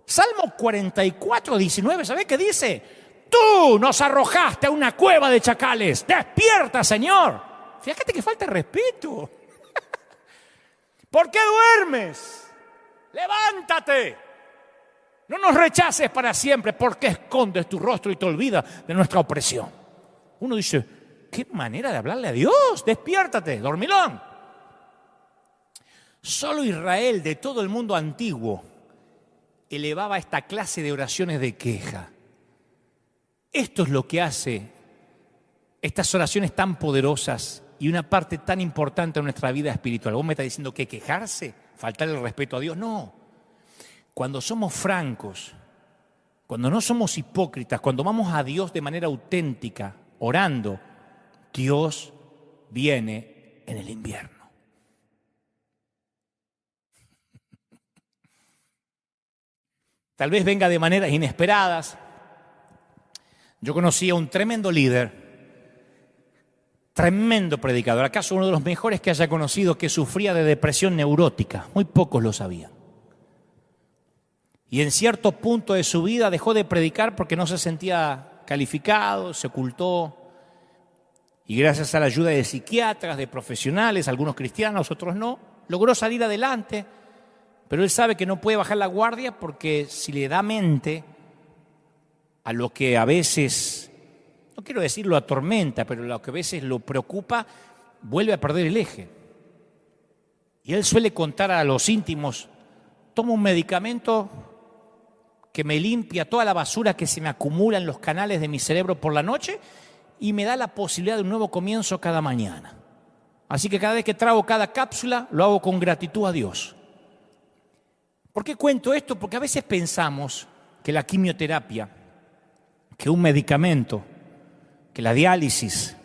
Salmo 44:19, ¿sabés qué dice? Tú nos arrojaste a una cueva de chacales. Despierta, Señor. Fíjate que falta respeto. ¿Por qué duermes? ¡Levántate! No nos rechaces para siempre. ¿Por qué escondes tu rostro y te olvidas de nuestra opresión? Uno dice, ¿qué manera de hablarle a Dios? Despiértate, dormilón. Solo Israel de todo el mundo antiguo elevaba esta clase de oraciones de queja. Esto es lo que hace estas oraciones tan poderosas y una parte tan importante de nuestra vida espiritual. ¿Vos me estás diciendo que quejarse, faltar el respeto a Dios? No. Cuando somos francos, cuando no somos hipócritas, cuando vamos a Dios de manera auténtica, orando, Dios viene en el invierno. Tal vez venga de maneras inesperadas. Yo conocí a un tremendo líder, tremendo predicador, acaso uno de los mejores que haya conocido, que sufría de depresión neurótica. Muy pocos lo sabían. Y en cierto punto de su vida dejó de predicar porque no se sentía calificado, se ocultó. Y gracias a la ayuda de psiquiatras, de profesionales, algunos cristianos, otros no, logró salir adelante. Pero él sabe que no puede bajar la guardia porque si le da mente a lo que a veces, no quiero decir lo atormenta, pero lo que a veces lo preocupa, vuelve a perder el eje. Y él suele contar a los íntimos, tomo un medicamento que me limpia toda la basura que se me acumula en los canales de mi cerebro por la noche y me da la posibilidad de un nuevo comienzo cada mañana. Así que cada vez que trago cada cápsula, lo hago con gratitud a Dios. ¿Por qué cuento esto? Porque a veces pensamos que la quimioterapia, que un medicamento, que la diálisis,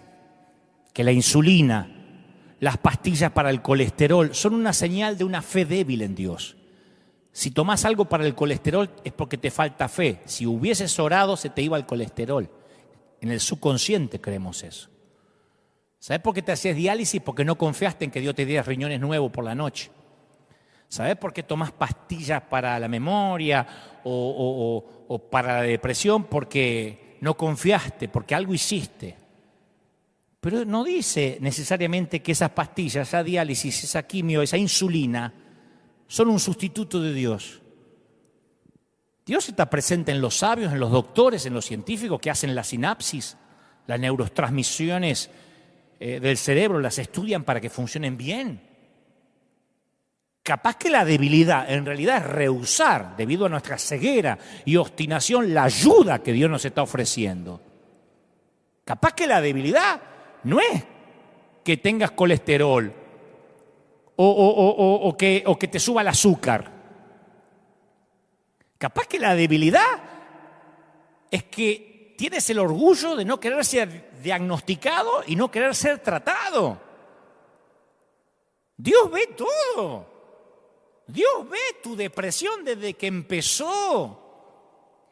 que la insulina, las pastillas para el colesterol, son una señal de una fe débil en Dios. Si tomás algo para el colesterol es porque te falta fe. Si hubieses orado se te iba el colesterol. En el subconsciente creemos eso. ¿Sabés por qué te hacías diálisis? Porque no confiaste en que Dios te diera riñones nuevos por la noche. ¿Sabés por qué tomás pastillas para la memoria o para la depresión? Porque no confiaste, porque algo hiciste. Pero no dice necesariamente que esas pastillas, esa diálisis, esa quimio, esa insulina, son un sustituto de Dios. Dios está presente en los sabios, en los doctores, en los científicos que hacen la sinapsis, las neurotransmisiones del cerebro, las estudian para que funcionen bien. Capaz que la debilidad en realidad es rehusar, debido a nuestra ceguera y obstinación, la ayuda que Dios nos está ofreciendo. Capaz que la debilidad no es que tengas colesterol o que te suba el azúcar. Capaz que la debilidad es que tienes el orgullo de no querer ser diagnosticado y no querer ser tratado. Dios ve todo. Dios ve tu depresión desde que empezó.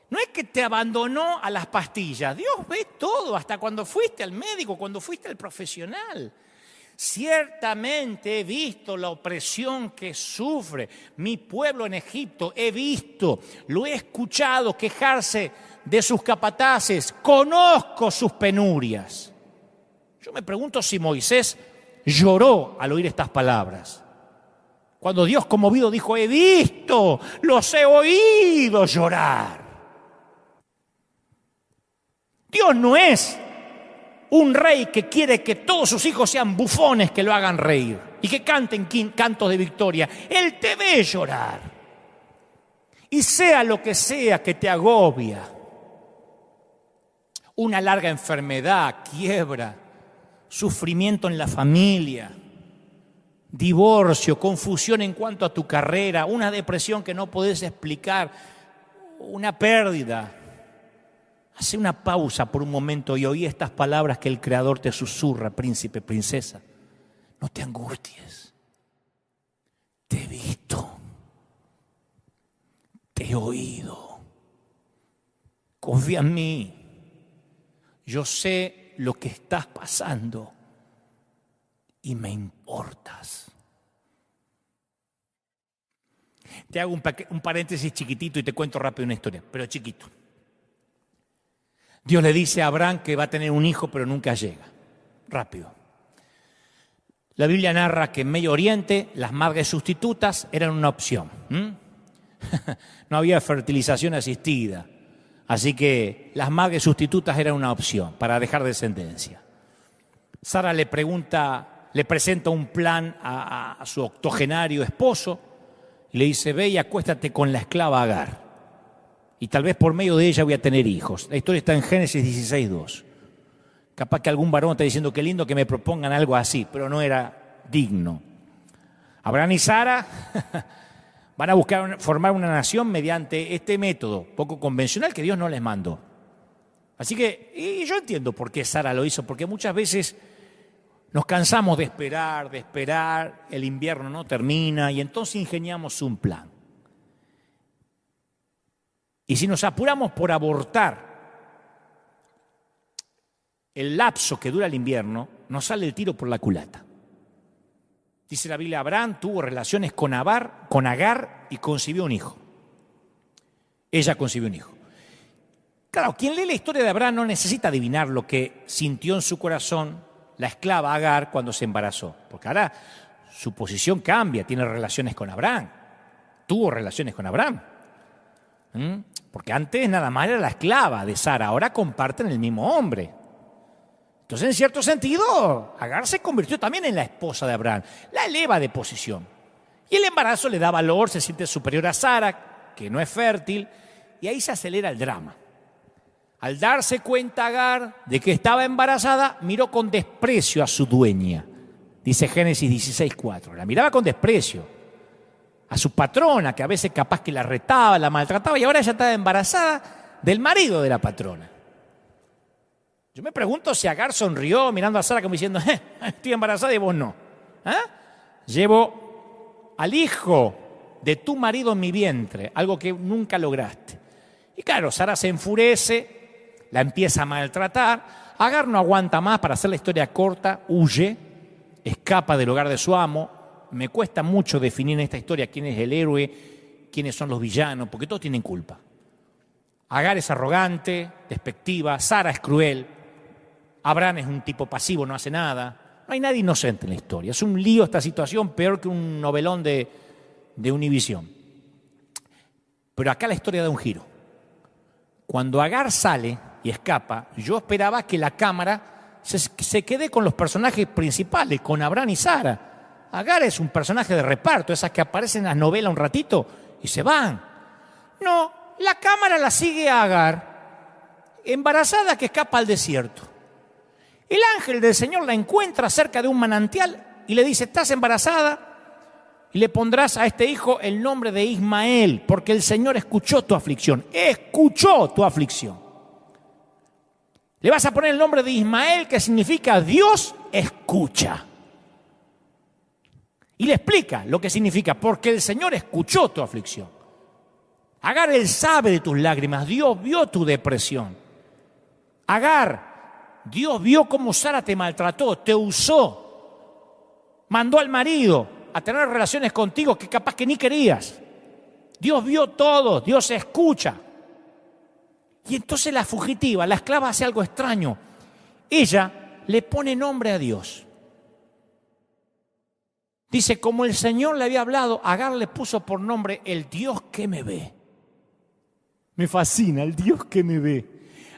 No es que te abandonó a las pastillas. Dios ve todo, hasta cuando fuiste al médico, cuando fuiste al profesional. Ciertamente he visto la opresión que sufre mi pueblo en Egipto. He visto, lo he escuchado quejarse de sus capataces. Conozco sus penurias. Yo me pregunto si Moisés lloró al oír estas palabras. Cuando Dios conmovido dijo, he visto, los he oído llorar. Dios no es un rey que quiere que todos sus hijos sean bufones que lo hagan reír y que canten cantos de victoria. Él te ve llorar. Y sea lo que sea que te agobia, una larga enfermedad, quiebra, sufrimiento en la familia, divorcio, confusión en cuanto a tu carrera, una depresión que no podés explicar, una pérdida. Hace una pausa por un momento y oí estas palabras que el Creador te susurra, príncipe, princesa. No te angusties. Te he visto. Te he oído. Confía en mí. Yo sé lo que estás pasando y me importas. Te hago un paréntesis chiquitito y te cuento rápido una historia, pero chiquito. Dios le dice a Abraham que va a tener un hijo, pero nunca llega. Rápido. La Biblia narra que en Medio Oriente las madres sustitutas eran una opción. No había fertilización asistida, así que las madres sustitutas eran una opción para dejar descendencia. Sara le presenta un plan a su octogenario esposo y le dice: ve y acuéstate con la esclava Agar, y tal vez por medio de ella voy a tener hijos. La historia está en Génesis 16:2. Capaz que algún varón está diciendo: qué lindo que me propongan algo así, pero no era digno. Abraham y Sara van a buscar formar una nación mediante este método poco convencional que Dios no les mandó. Así que, y yo entiendo por qué Sara lo hizo, porque muchas veces nos cansamos de esperar, el invierno no termina y entonces ingeniamos un plan. Y si nos apuramos por abortar el lapso que dura el invierno, nos sale el tiro por la culata. Dice la Biblia: Abraham tuvo relaciones con Agar y concibió un hijo. Ella concibió un hijo. Claro, quien lee la historia de Abraham no necesita adivinar lo que sintió en su corazón la esclava Agar cuando se embarazó, porque ahora su posición cambia, tiene relaciones con Abraham, tuvo relaciones con Abraham. Porque antes nada más era la esclava de Sara, ahora comparten el mismo hombre. Entonces, en cierto sentido, Agar se convirtió también en la esposa de Abraham, la eleva de posición. Y el embarazo le da valor, se siente superior a Sara, que no es fértil, y ahí se acelera el drama. Al darse cuenta Agar de que estaba embarazada, miró con desprecio a su dueña. Dice Génesis 16:4. La miraba con desprecio a su patrona, que a veces capaz que la retaba, la maltrataba, y ahora ella estaba embarazada del marido de la patrona. Yo me pregunto si Agar sonrió mirando a Sara como diciendo: estoy embarazada y vos no. Llevo al hijo de tu marido en mi vientre, algo que nunca lograste. Y claro, Sara se enfurece, la empieza a maltratar. Agar no aguanta más, para hacer la historia corta, huye, escapa del hogar de su amo. Me cuesta mucho definir en esta historia quién es el héroe, quiénes son los villanos, porque todos tienen culpa. Agar es arrogante, despectiva, Sara es cruel, Abraham es un tipo pasivo, no hace nada. No hay nadie inocente en la historia. Es un lío esta situación, peor que un novelón de Univisión. Pero acá la historia da un giro. Cuando Agar sale y escapa, yo esperaba que la cámara se quede con los personajes principales, con Abraham y Sara. Agar es un personaje de reparto, esas que aparecen en las novelas un ratito y se van. No, la cámara la sigue a Agar, embarazada, que escapa al desierto. El ángel del Señor la encuentra cerca de un manantial y le dice: estás embarazada y le pondrás a este hijo el nombre de Ismael, porque el Señor escuchó tu aflicción. Escuchó tu aflicción. Le vas a poner el nombre de Ismael, que significa Dios escucha. Y le explica lo que significa: porque el Señor escuchó tu aflicción. Agar, Él sabe de tus lágrimas. Dios vio tu depresión. Agar, Dios vio cómo Sara te maltrató, te usó, mandó al marido a tener relaciones contigo que capaz que ni querías. Dios vio todo, Dios escucha. Y entonces la fugitiva, la esclava, hace algo extraño. Ella le pone nombre a Dios. Dice: como el Señor le había hablado, Agar le puso por nombre el Dios que me ve. Me fascina, el Dios que me ve.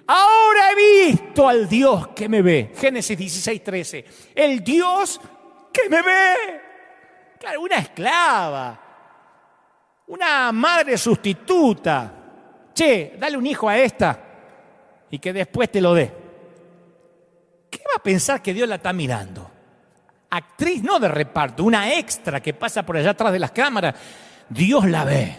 Ahora he visto al Dios que me ve. Génesis 16:13. El Dios que me ve. Claro, una esclava, una madre sustituta. Che, dale un hijo a esta y que después te lo dé. ¿Qué va a pensar que Dios la está mirando? Actriz no de reparto, una extra que pasa por allá atrás de las cámaras. Dios la ve.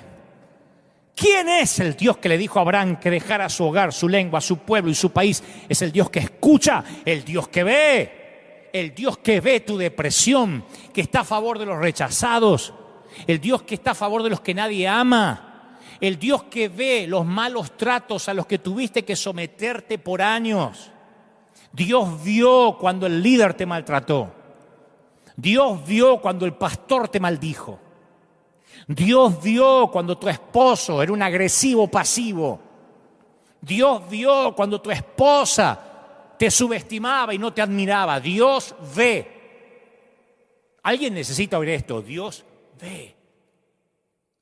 ¿Quién es el Dios que le dijo a Abraham que dejara su hogar, su lengua, su pueblo y su país? Es el Dios que escucha, el Dios que ve. El Dios que ve tu depresión, que está a favor de los rechazados. El Dios que está a favor de los que nadie ama. El Dios que ve los malos tratos a los que tuviste que someterte por años. Dios vio cuando el líder te maltrató. Dios vio cuando el pastor te maldijo. Dios vio cuando tu esposo era un agresivo pasivo. Dios vio cuando tu esposa te subestimaba y no te admiraba. Dios ve. Alguien necesita oír esto. Dios ve.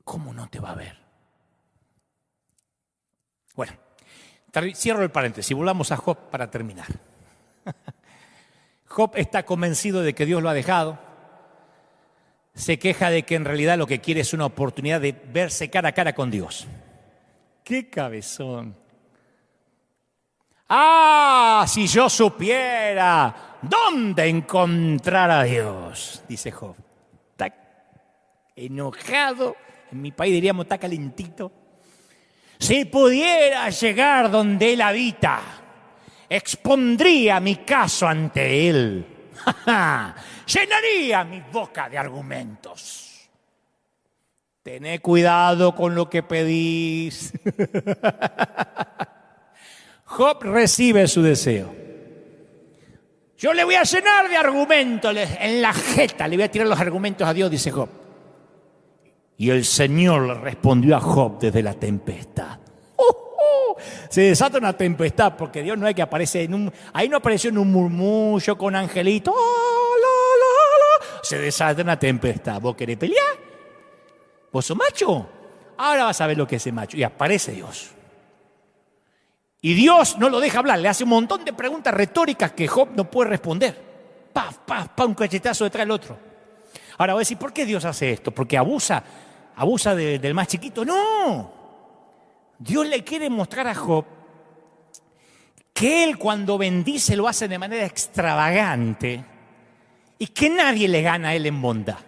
¿Cómo no te va a ver? Bueno, cierro el paréntesis. Volvamos a Job para terminar. Job está convencido de que Dios lo ha dejado. Se queja de que en realidad lo que quiere es una oportunidad de verse cara a cara con Dios. ¡Qué cabezón! ¡Ah! Si yo supiera dónde encontrar a Dios, dice Job. Está enojado. En mi país diríamos, está calentito. Si pudiera llegar donde Él habita, expondría mi caso ante Él. Llenaría mi boca de argumentos. Tené cuidado con lo que pedís. Job recibe su deseo. Yo le voy a llenar de argumentos en la jeta, le voy a tirar los argumentos a Dios, dice Job. Y el Señor le respondió a Job desde la tempestad. Se desata una tempestad porque Dios no es que aparece ahí no apareció en un murmullo con angelito. Se desata una tempestad. ¿Vos querés pelear? ¿Vos sos macho? Ahora vas a ver lo que es el macho. Y aparece Dios. Y Dios no lo deja hablar. Le hace un montón de preguntas retóricas que Job no puede responder. Paf, paf, paf, un cachetazo detrás del otro. Ahora voy a decir, ¿por qué Dios hace esto? ¿Porque abusa del más chiquito? No. Dios le quiere mostrar a Job que Él cuando bendice lo hace de manera extravagante y que nadie le gana a Él en bondad.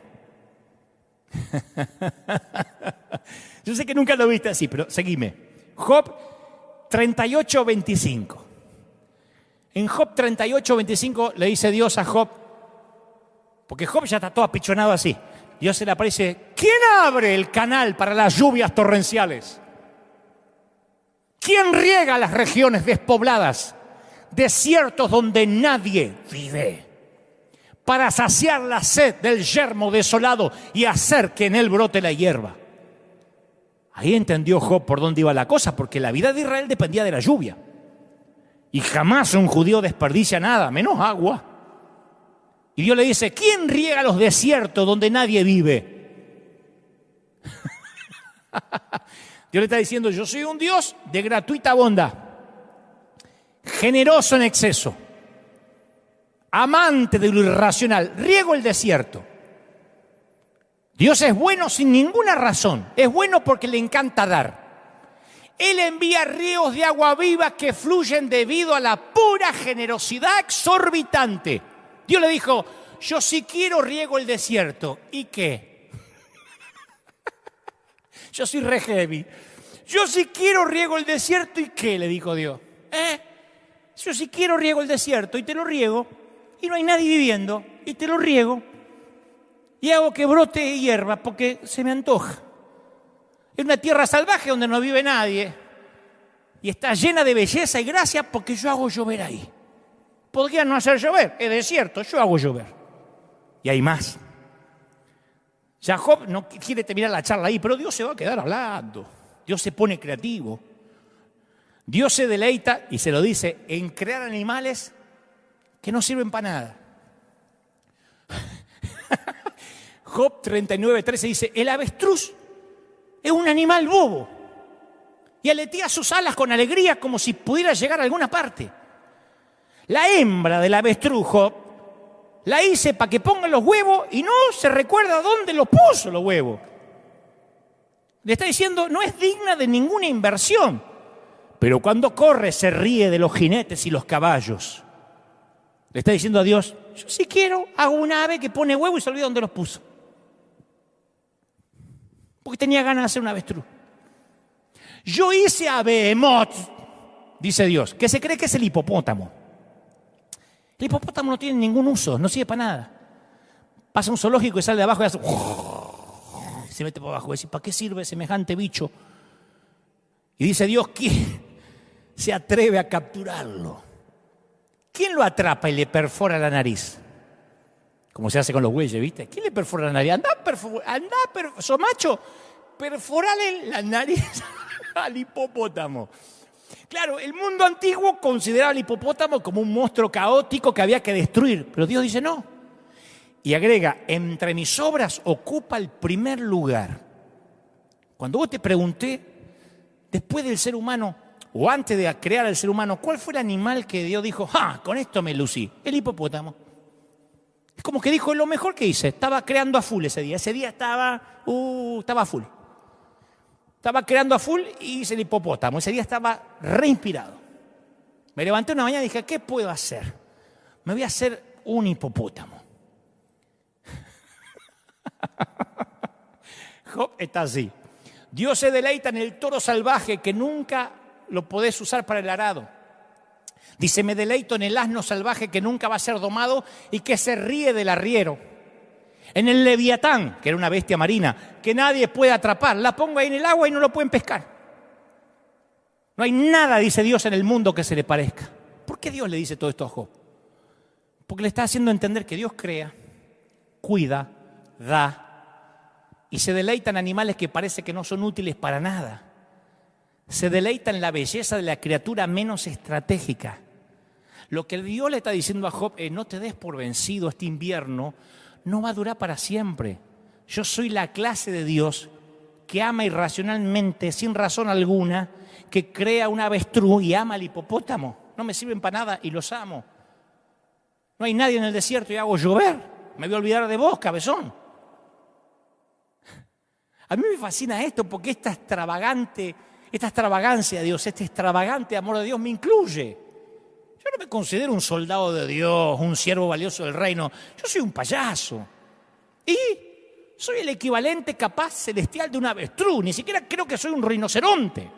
Yo sé que nunca lo viste así, pero seguime. Job 38:25. En Job 38:25 le dice Dios a Job, porque Job ya está todo apichonado así. Dios se le aparece, ¿quién abre el canal para las lluvias torrenciales? ¿Quién riega las regiones despobladas, desiertos donde nadie vive? Para saciar la sed del yermo desolado y hacer que en él brote la hierba. Ahí entendió Job por dónde iba la cosa, porque la vida de Israel dependía de la lluvia. Y jamás un judío desperdicia nada, menos agua. Y Dios le dice, ¿quién riega los desiertos donde nadie vive? Dios le está diciendo, yo soy un Dios de gratuita bondad, generoso en exceso, amante de lo irracional, riego el desierto. Dios es bueno sin ninguna razón, es bueno porque le encanta dar. Él envía ríos de agua viva que fluyen debido a la pura generosidad exorbitante. Dios le dijo, yo si quiero riego el desierto. ¿Y qué? Yo soy re heavy. Yo si quiero riego el desierto. ¿Y qué? Le dijo Dios. Yo si quiero riego el desierto y te lo riego. Y no hay nadie viviendo. Y te lo riego. Y hago que brote hierba porque se me antoja. Es una tierra salvaje donde no vive nadie. Y está llena de belleza y gracia porque yo hago llover ahí. Podría no hacer llover, es desierto, yo hago llover. Y hay más. Ya Job no quiere terminar la charla ahí, pero Dios se va a quedar hablando. Dios se pone creativo. Dios se deleita, y se lo dice, en crear animales que no sirven para nada. Job 39:13 dice, el avestruz es un animal bobo y aletea sus alas con alegría como si pudiera llegar a alguna parte. La hembra del avestruz, Job, la hice para que ponga los huevos y no se recuerda dónde los puso los huevos. Le está diciendo, no es digna de ninguna inversión, pero cuando corre se ríe de los jinetes y los caballos. Le está diciendo a Dios, yo si quiero hago una ave que pone huevo y se olvida dónde los puso. Porque tenía ganas de hacer un avestruz. Yo hice a Behemoth, dice Dios, que se cree que es el hipopótamo. El hipopótamo no tiene ningún uso, no sirve para nada. Pasa a un zoológico y sale de abajo y hace... se mete por abajo y dice, ¿para qué sirve semejante bicho? Y dice Dios, ¿quién se atreve a capturarlo? ¿Quién lo atrapa y le perfora la nariz? Como se hace con los bueyes, ¿viste? ¿Quién le perfora la nariz? sos macho, perforale la nariz al hipopótamo. Claro, el mundo antiguo consideraba al hipopótamo como un monstruo caótico que había que destruir, pero Dios dice no. Y agrega, entre mis obras ocupa el primer lugar. Cuando vos te pregunté, después del ser humano, o antes de crear al ser humano, ¿cuál fue el animal que Dios dijo, con esto me lucí? El hipopótamo. Es como que dijo, lo mejor que hice, estaba creando a full ese día. Ese día estaba a full. Estaba creando a full y hice el hipopótamo. Ese día estaba reinspirado. Me levanté una mañana y dije, ¿qué puedo hacer? Me voy a hacer un hipopótamo. Job está así. Dios se deleita en el toro salvaje que nunca lo podés usar para el arado. Dice, me deleito en el asno salvaje que nunca va a ser domado y que se ríe del arriero. En el leviatán, que era una bestia marina, que nadie puede atrapar. La pongo ahí en el agua y no lo pueden pescar. No hay nada, dice Dios, en el mundo que se le parezca. ¿Por qué Dios le dice todo esto a Job? Porque le está haciendo entender que Dios crea, cuida, da, y se deleita en animales que parece que no son útiles para nada. Se deleita en la belleza de la criatura menos estratégica. Lo que Dios le está diciendo a Job es, no te des por vencido, este invierno no va a durar para siempre. Yo soy la clase de Dios que ama irracionalmente, sin razón alguna, que crea un avestruz y ama al hipopótamo. No me sirven para nada y los amo. No hay nadie en el desierto y hago llover. Me voy a olvidar de vos, cabezón. A mí me fascina esto porque esta extravagancia de Dios, este extravagante amor de Dios me incluye. Yo no me considero un soldado de Dios, un siervo valioso del reino. Yo soy un payaso. Y soy el equivalente capaz celestial de un avestruz. Ni siquiera creo que soy un rinoceronte.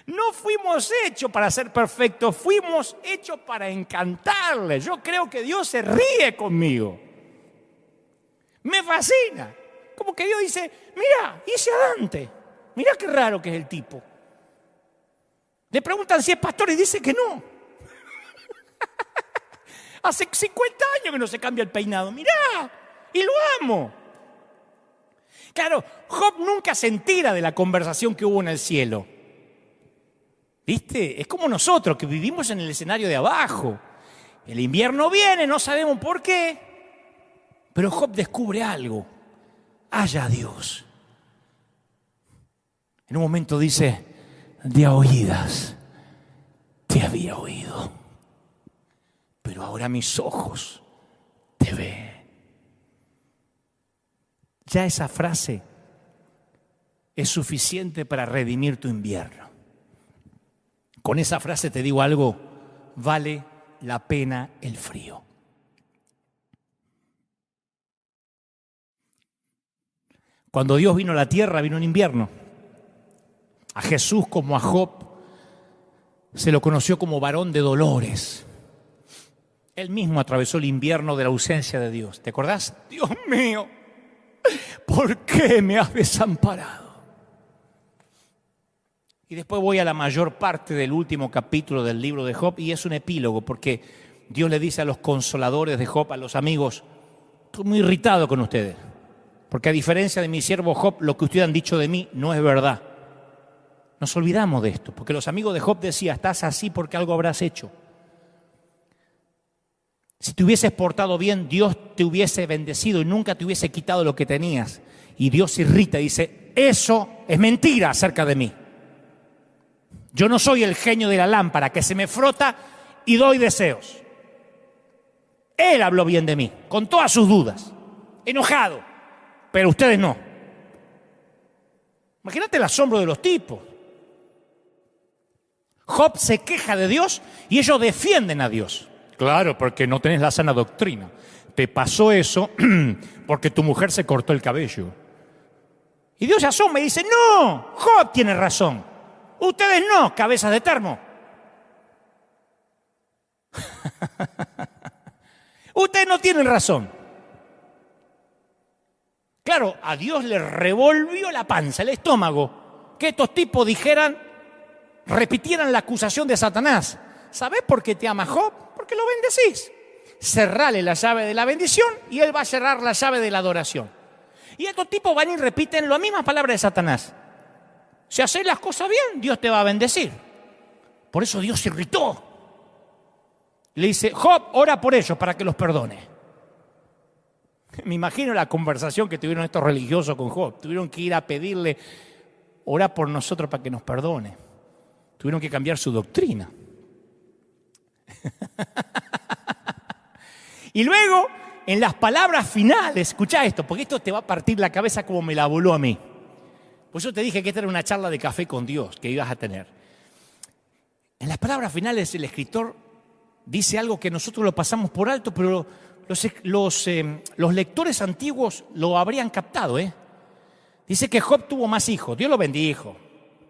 No fuimos hechos para ser perfectos, fuimos hechos para encantarle. Yo creo que Dios se ríe conmigo. Me fascina. Como que Dios dice, mira, hice a Dante. Mira qué raro que es el tipo. Le preguntan si es pastor y dice que no. Hace 50 años que no se cambia el peinado. Mirá, y lo amo. Claro, Job nunca se entera de la conversación que hubo en el cielo. ¿Viste? Es como nosotros que vivimos en el escenario de abajo. El invierno viene, no sabemos por qué. Pero Job descubre algo. Haya a Dios. En un momento dice, de a oídas te había oído, pero ahora mis ojos te ven. Ya esa frase es suficiente para redimir tu invierno. Con esa frase te digo algo, vale la pena el frío. Cuando Dios vino a la tierra, vino en invierno. A Jesús como a Job se lo conoció como varón de dolores. Él mismo atravesó el invierno de la ausencia de Dios. ¿Te acordás? Dios mío, ¿por qué me has desamparado? Y después voy a la mayor parte del último capítulo del libro de Job y es un epílogo porque Dios le dice a los consoladores de Job, a los amigos, estoy muy irritado con ustedes. Porque a diferencia de mi siervo Job, lo que ustedes han dicho de mí no es verdad. Nos olvidamos de esto, porque los amigos de Job decían, estás así porque algo habrás hecho. Si te hubieses portado bien, Dios te hubiese bendecido y nunca te hubiese quitado lo que tenías. Y Dios se irrita y dice, eso es mentira acerca de mí. Yo no soy el genio de la lámpara que se me frota y doy deseos. Él habló bien de mí, con todas sus dudas, enojado. Pero ustedes no. Imagínate el asombro de los tipos. Job se queja de Dios y ellos defienden a Dios. Claro, porque no tenés la sana doctrina. Te pasó eso porque tu mujer se cortó el cabello. Y Dios se asoma y dice, no, Job tiene razón. Ustedes no, cabezas de termo. Ustedes no tienen razón. Claro, a Dios le revolvió la panza, el estómago, que estos tipos repitieran la acusación de Satanás. ¿Sabés por qué te ama Job? Porque lo bendecís. Cerrale la llave de la bendición y él va a cerrar la llave de la adoración. Y estos tipos van y repiten las mismas palabras de Satanás. Si haces las cosas bien, Dios te va a bendecir. Por eso Dios se irritó. Le dice, Job, ora por ellos para que los perdone. Me imagino la conversación que tuvieron estos religiosos con Job. Tuvieron que ir a pedirle, ora por nosotros para que nos perdone. Tuvieron que cambiar su doctrina. Y luego, en las palabras finales, escuchá esto, porque esto te va a partir la cabeza como me la voló a mí. Por eso te dije que esta era una charla de café con Dios que ibas a tener. En las palabras finales el escritor dice algo que nosotros lo pasamos por alto, pero los lectores antiguos lo habrían captado. Dice que Job tuvo más hijos, Dios lo bendijo,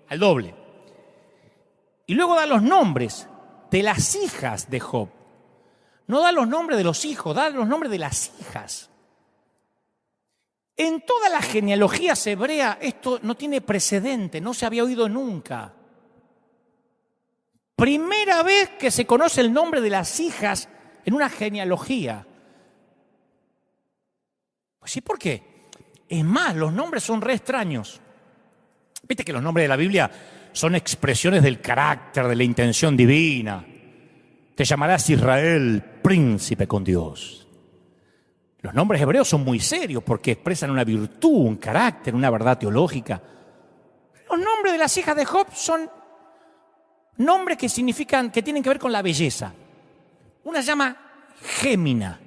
al doble. Y luego da los nombres de las hijas de Job. No da los nombres de los hijos, da los nombres de las hijas. En todas las genealogías hebreas esto no tiene precedente, no se había oído nunca. Primera vez que se conoce el nombre de las hijas en una genealogía. Pues sí, ¿por qué? Es más, los nombres son re extraños. Viste que los nombres de la Biblia son expresiones del carácter, de la intención divina. Te llamarás Israel, príncipe con Dios. Los nombres hebreos son muy serios porque expresan una virtud, un carácter, una verdad teológica. Los nombres de las hijas de Job son nombres que significan, que tienen que ver con la belleza. Una se llama Gémina.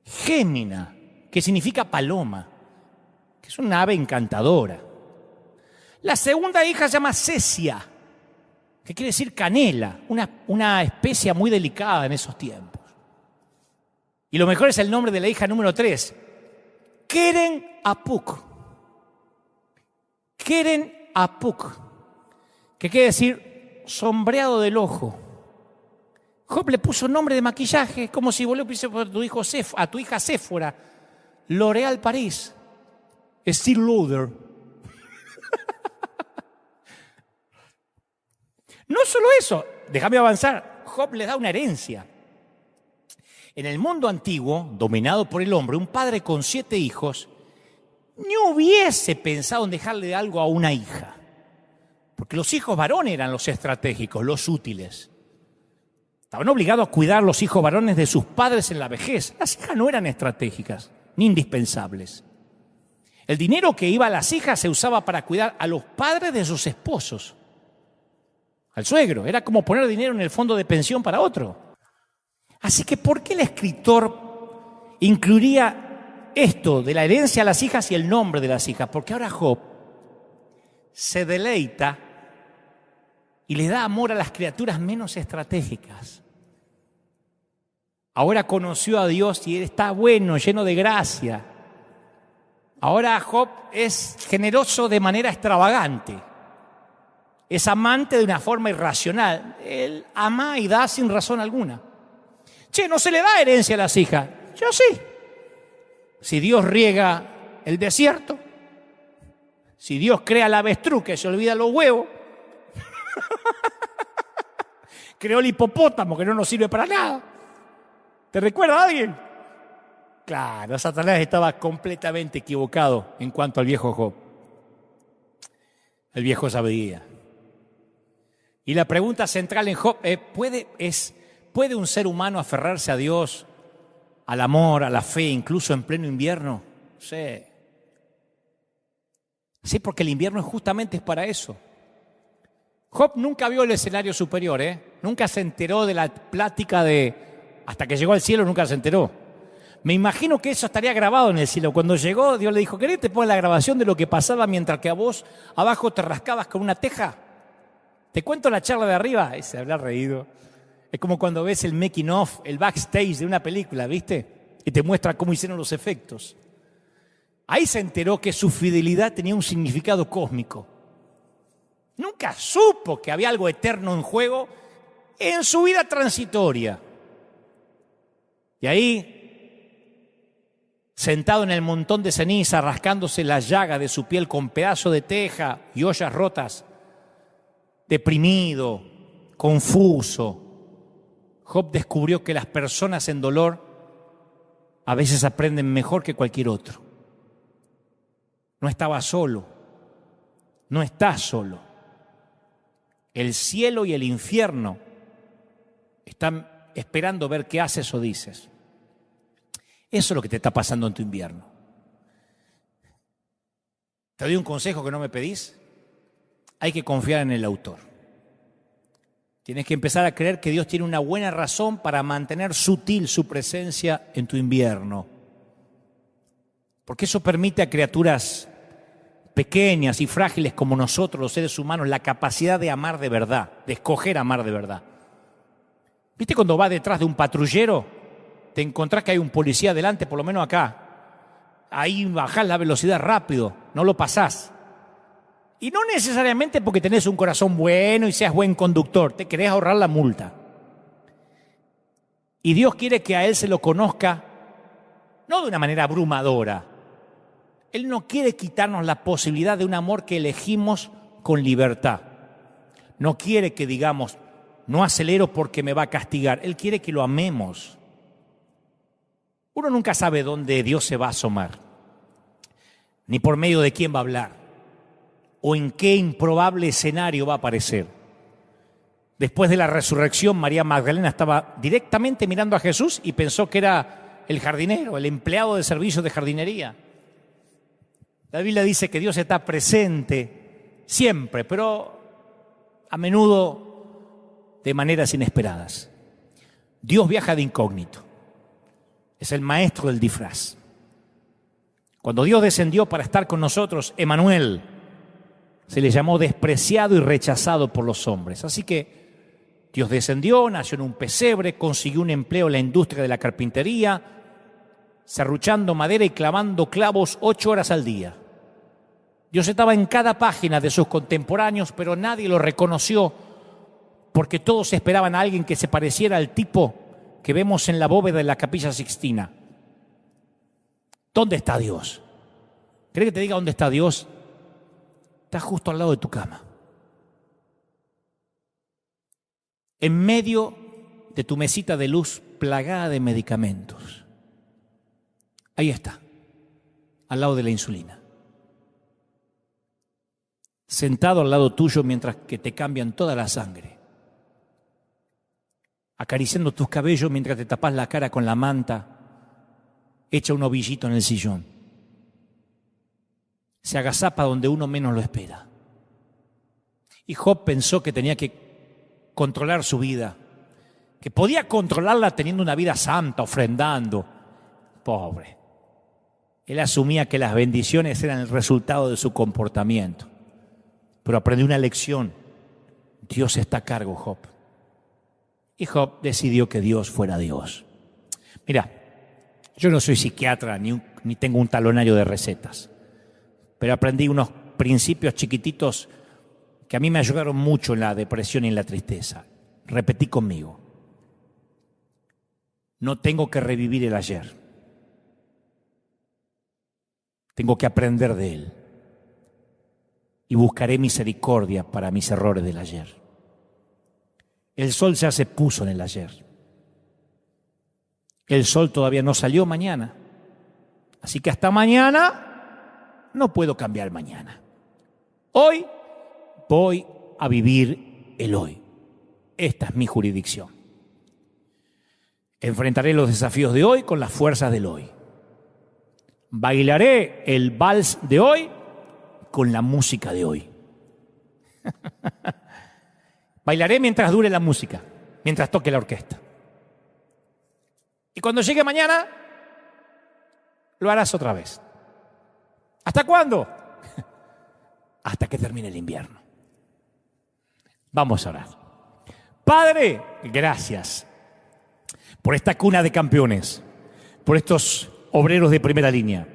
Gémina, que significa paloma, que es una ave encantadora. La segunda hija se llama Cesia, que quiere decir canela, una especia muy delicada en esos tiempos. Y lo mejor es el nombre de la hija número 3, Keren Apuk. Keren Apuk, que quiere decir sombreado del ojo. Job le puso nombre de maquillaje, como si vos le pusieras a tu hija Séfora, L'Oréal París, Estée Lauder. No solo eso, déjame avanzar, Job le da una herencia. En el mundo antiguo, dominado por el hombre, un padre con 7 hijos ni hubiese pensado en dejarle algo a una hija. Porque los hijos varones eran los estratégicos, los útiles. Estaban obligados a cuidar los hijos varones de sus padres en la vejez. Las hijas no eran estratégicas, ni indispensables. El dinero que iba a las hijas se usaba para cuidar a los padres de sus esposos. Al suegro, era como poner dinero en el fondo de pensión para otro. Así que, ¿por qué el escritor incluiría esto de la herencia a las hijas y el nombre de las hijas? Porque ahora Job se deleita y le da amor a las criaturas menos estratégicas. Ahora conoció a Dios y él está bueno, lleno de gracia. Ahora Job es generoso de manera extravagante. Es amante de una forma irracional. Él ama y da sin razón alguna. Che, no se le da herencia a las hijas. Yo sí. Si Dios riega el desierto, si Dios crea el avestruz que se olvida los huevos, creó el hipopótamo que no nos sirve para nada. ¿Te recuerda a alguien? Claro, Satanás estaba completamente equivocado en cuanto al viejo Job. El viejo sabía. Y la pregunta central en Job ¿puede un ser humano aferrarse a Dios, al amor, a la fe, incluso en pleno invierno? Sí. Sí, porque el invierno justamente es para eso. Job nunca vio el escenario superior, Nunca se enteró de la plática hasta que llegó al cielo, nunca se enteró. Me imagino que eso estaría grabado en el cielo. Cuando llegó, Dios le dijo, ¿querés que te ponga la grabación de lo que pasaba mientras que a vos abajo te rascabas con una teja? Te cuento la charla de arriba. Se habrá reído. Es como cuando ves el making of, el backstage de una película, ¿viste? Y te muestra cómo hicieron los efectos. Ahí se enteró que su fidelidad tenía un significado cósmico. Nunca supo que había algo eterno en juego en su vida transitoria. Y ahí, sentado en el montón de ceniza, rascándose las llagas de su piel con pedazos de teja y ollas rotas, deprimido, confuso, Job descubrió que las personas en dolor a veces aprenden mejor que cualquier otro. No estaba solo, no está solo. El cielo y el infierno están esperando ver qué haces o dices. Eso es lo que te está pasando en tu invierno. Te doy un consejo que no me pedís. Hay que confiar en el autor. Tienes que empezar a creer que Dios tiene una buena razón para mantener sutil su presencia en tu invierno. Porque eso permite a criaturas pequeñas y frágiles como nosotros, los seres humanos, la capacidad de amar de verdad, de escoger amar de verdad. ¿Viste cuando vas detrás de un patrullero? Te encontrás que hay un policía delante, por lo menos acá. Ahí bajás la velocidad rápido, no lo pasás. Y no necesariamente porque tenés un corazón bueno y seas buen conductor, te querés ahorrar la multa. Y Dios quiere que a Él se lo conozca, no de una manera abrumadora. Él no quiere quitarnos la posibilidad de un amor que elegimos con libertad. No quiere que digamos, no acelero porque me va a castigar. Él quiere que lo amemos. Uno nunca sabe dónde Dios se va a asomar, ni por medio de quién va a hablar, o en qué improbable escenario va a aparecer. Después de la resurrección, María Magdalena estaba directamente mirando a Jesús y pensó que era el jardinero, el empleado de servicio de jardinería. La Biblia dice que Dios está presente siempre, pero a menudo de maneras inesperadas. Dios viaja de incógnito. Es el maestro del disfraz. Cuando Dios descendió para estar con nosotros, Emmanuel, se le llamó despreciado y rechazado por los hombres. Así que Dios descendió, nació en un pesebre, consiguió un empleo en la industria de la carpintería, serruchando madera y clavando clavos 8 horas al día. Dios estaba en cada página de sus contemporáneos, pero nadie lo reconoció porque todos esperaban a alguien que se pareciera al tipo que vemos en la bóveda de la Capilla Sixtina. ¿Dónde está Dios? ¿Querés que te diga dónde está Dios? Está justo al lado de tu cama. En medio de tu mesita de luz plagada de medicamentos. Ahí está, al lado de la insulina. Sentado al lado tuyo mientras que te cambian toda la sangre. Acariciando tus cabellos mientras te tapas la cara con la manta, echa un ovillito en el sillón. Se agazapa donde uno menos lo espera. Y Job pensó que tenía que controlar su vida, que podía controlarla teniendo una vida santa, ofrendando. Pobre. Él asumía que las bendiciones eran el resultado de su comportamiento. Pero aprendió una lección. Dios está a cargo, Job. Y Job decidió que Dios fuera Dios. Mira, yo no soy psiquiatra ni tengo un talonario de recetas, pero aprendí unos principios chiquititos que a mí me ayudaron mucho en la depresión y en la tristeza. Repetí conmigo. No tengo que revivir el ayer. Tengo que aprender de él. Y buscaré misericordia para mis errores del ayer. El sol ya se puso en el ayer. El sol todavía no salió mañana. Así que hasta mañana no puedo cambiar mañana. Hoy voy a vivir el hoy. Esta es mi jurisdicción. Enfrentaré los desafíos de hoy con las fuerzas del hoy. Bailaré el vals de hoy con la música de hoy. Bailaré mientras dure la música, mientras toque la orquesta. Y cuando llegue mañana, lo harás otra vez. ¿Hasta cuándo? Hasta que termine el invierno. Vamos a orar. Padre, gracias por esta cuna de campeones, por estos obreros de primera línea,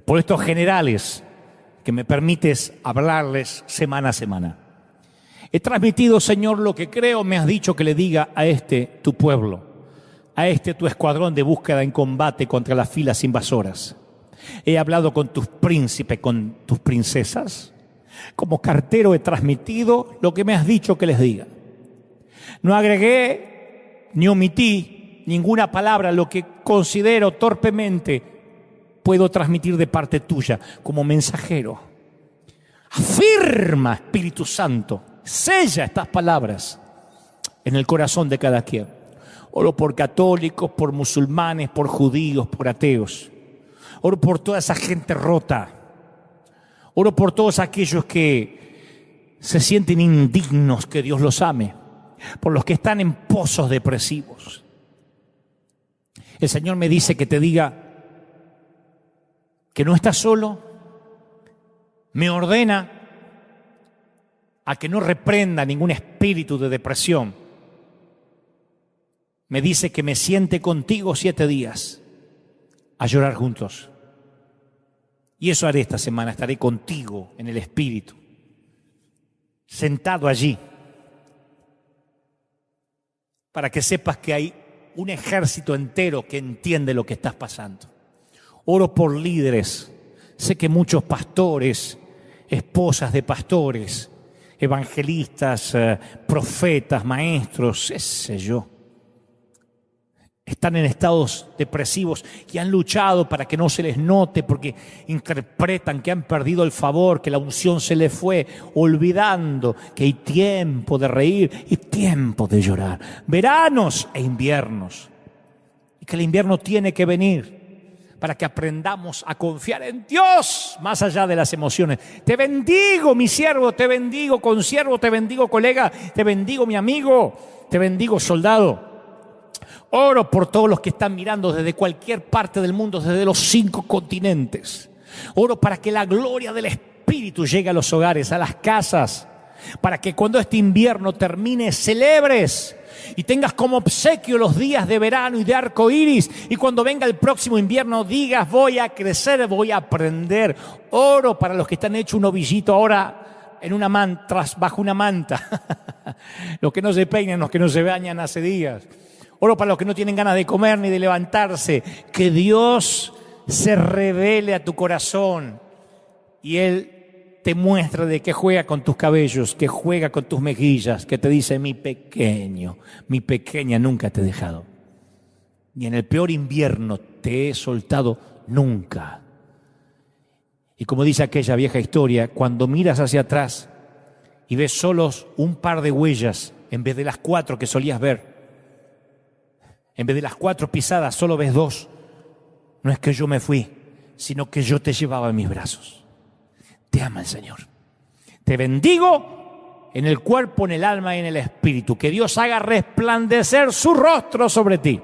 por estos generales que me permites hablarles semana a semana. He transmitido, Señor, lo que creo me has dicho que le diga a tu pueblo, a tu escuadrón de búsqueda en combate contra las filas invasoras. He hablado con tus príncipes, con tus princesas. Como cartero he transmitido lo que me has dicho que les diga. No agregué ni omití ninguna palabra a lo que considero torpemente puedo transmitir de parte tuya como mensajero. Afirma, Espíritu Santo, sella estas palabras en el corazón de cada quien. Oro por católicos, por musulmanes, por judíos, por ateos. Oro por toda esa gente rota. Oro por todos aquellos que se sienten indignos que Dios los ame. Por los que están en pozos depresivos. El Señor me dice que te diga que no estás solo. Me ordena a que no reprenda ningún espíritu de depresión. Me dice que me siente contigo 7 días a llorar juntos. Y eso haré esta semana, estaré contigo en el espíritu, sentado allí, para que sepas que hay un ejército entero que entiende lo que estás pasando. Oro por líderes. Sé que muchos pastores, esposas de pastores, evangelistas, profetas, maestros, qué sé yo, están en estados depresivos y han luchado para que no se les note porque interpretan que han perdido el favor, que la unción se les fue, olvidando que hay tiempo de reír y tiempo de llorar, veranos e inviernos, y que el invierno tiene que venir para que aprendamos a confiar en Dios más allá de las emociones. Te bendigo, mi siervo, te bendigo, consiervo, te bendigo, colega, te bendigo, mi amigo, te bendigo, soldado. Oro por todos los que están mirando desde cualquier parte del mundo, desde los 5 continentes. Oro para que la gloria del Espíritu llegue a los hogares, a las casas, para que cuando este invierno termine celebres y tengas como obsequio los días de verano y de arco iris, y cuando venga el próximo invierno digas: voy a crecer, voy a aprender. Oro para los que están hechos un ovillito ahora en una manta, bajo una manta, los que no se peinan, los que no se bañan hace días. Oro para los que no tienen ganas de comer ni de levantarse. Que Dios se revele a tu corazón y Él te muestra de que juega con tus cabellos, que juega con tus mejillas, que te dice: mi pequeño, mi pequeña, nunca te he dejado. Ni en el peor invierno te he soltado nunca. Y como dice aquella vieja historia, cuando miras hacia atrás y ves solos un par de huellas en vez de las 4 que solías ver, en vez de las 4 pisadas solo ves 2. No es que yo me fui, sino que yo te llevaba en mis brazos. Te ama el Señor. Te bendigo en el cuerpo, en el alma y en el espíritu. Que Dios haga resplandecer su rostro sobre ti.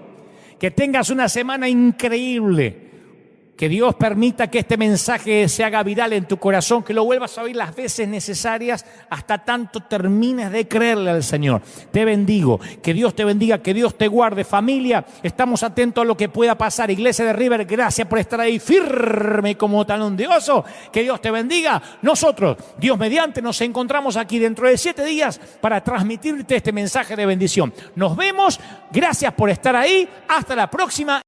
Que tengas una semana increíble. Que Dios permita que este mensaje se haga viral en tu corazón, que lo vuelvas a oír las veces necesarias hasta tanto termines de creerle al Señor. Te bendigo, que Dios te bendiga, que Dios te guarde. Familia, estamos atentos a lo que pueda pasar. Iglesia de River, gracias por estar ahí firme como talón de oso. Que Dios te bendiga. Nosotros, Dios mediante, nos encontramos aquí dentro de 7 días para transmitirte este mensaje de bendición. Nos vemos, gracias por estar ahí. Hasta la próxima.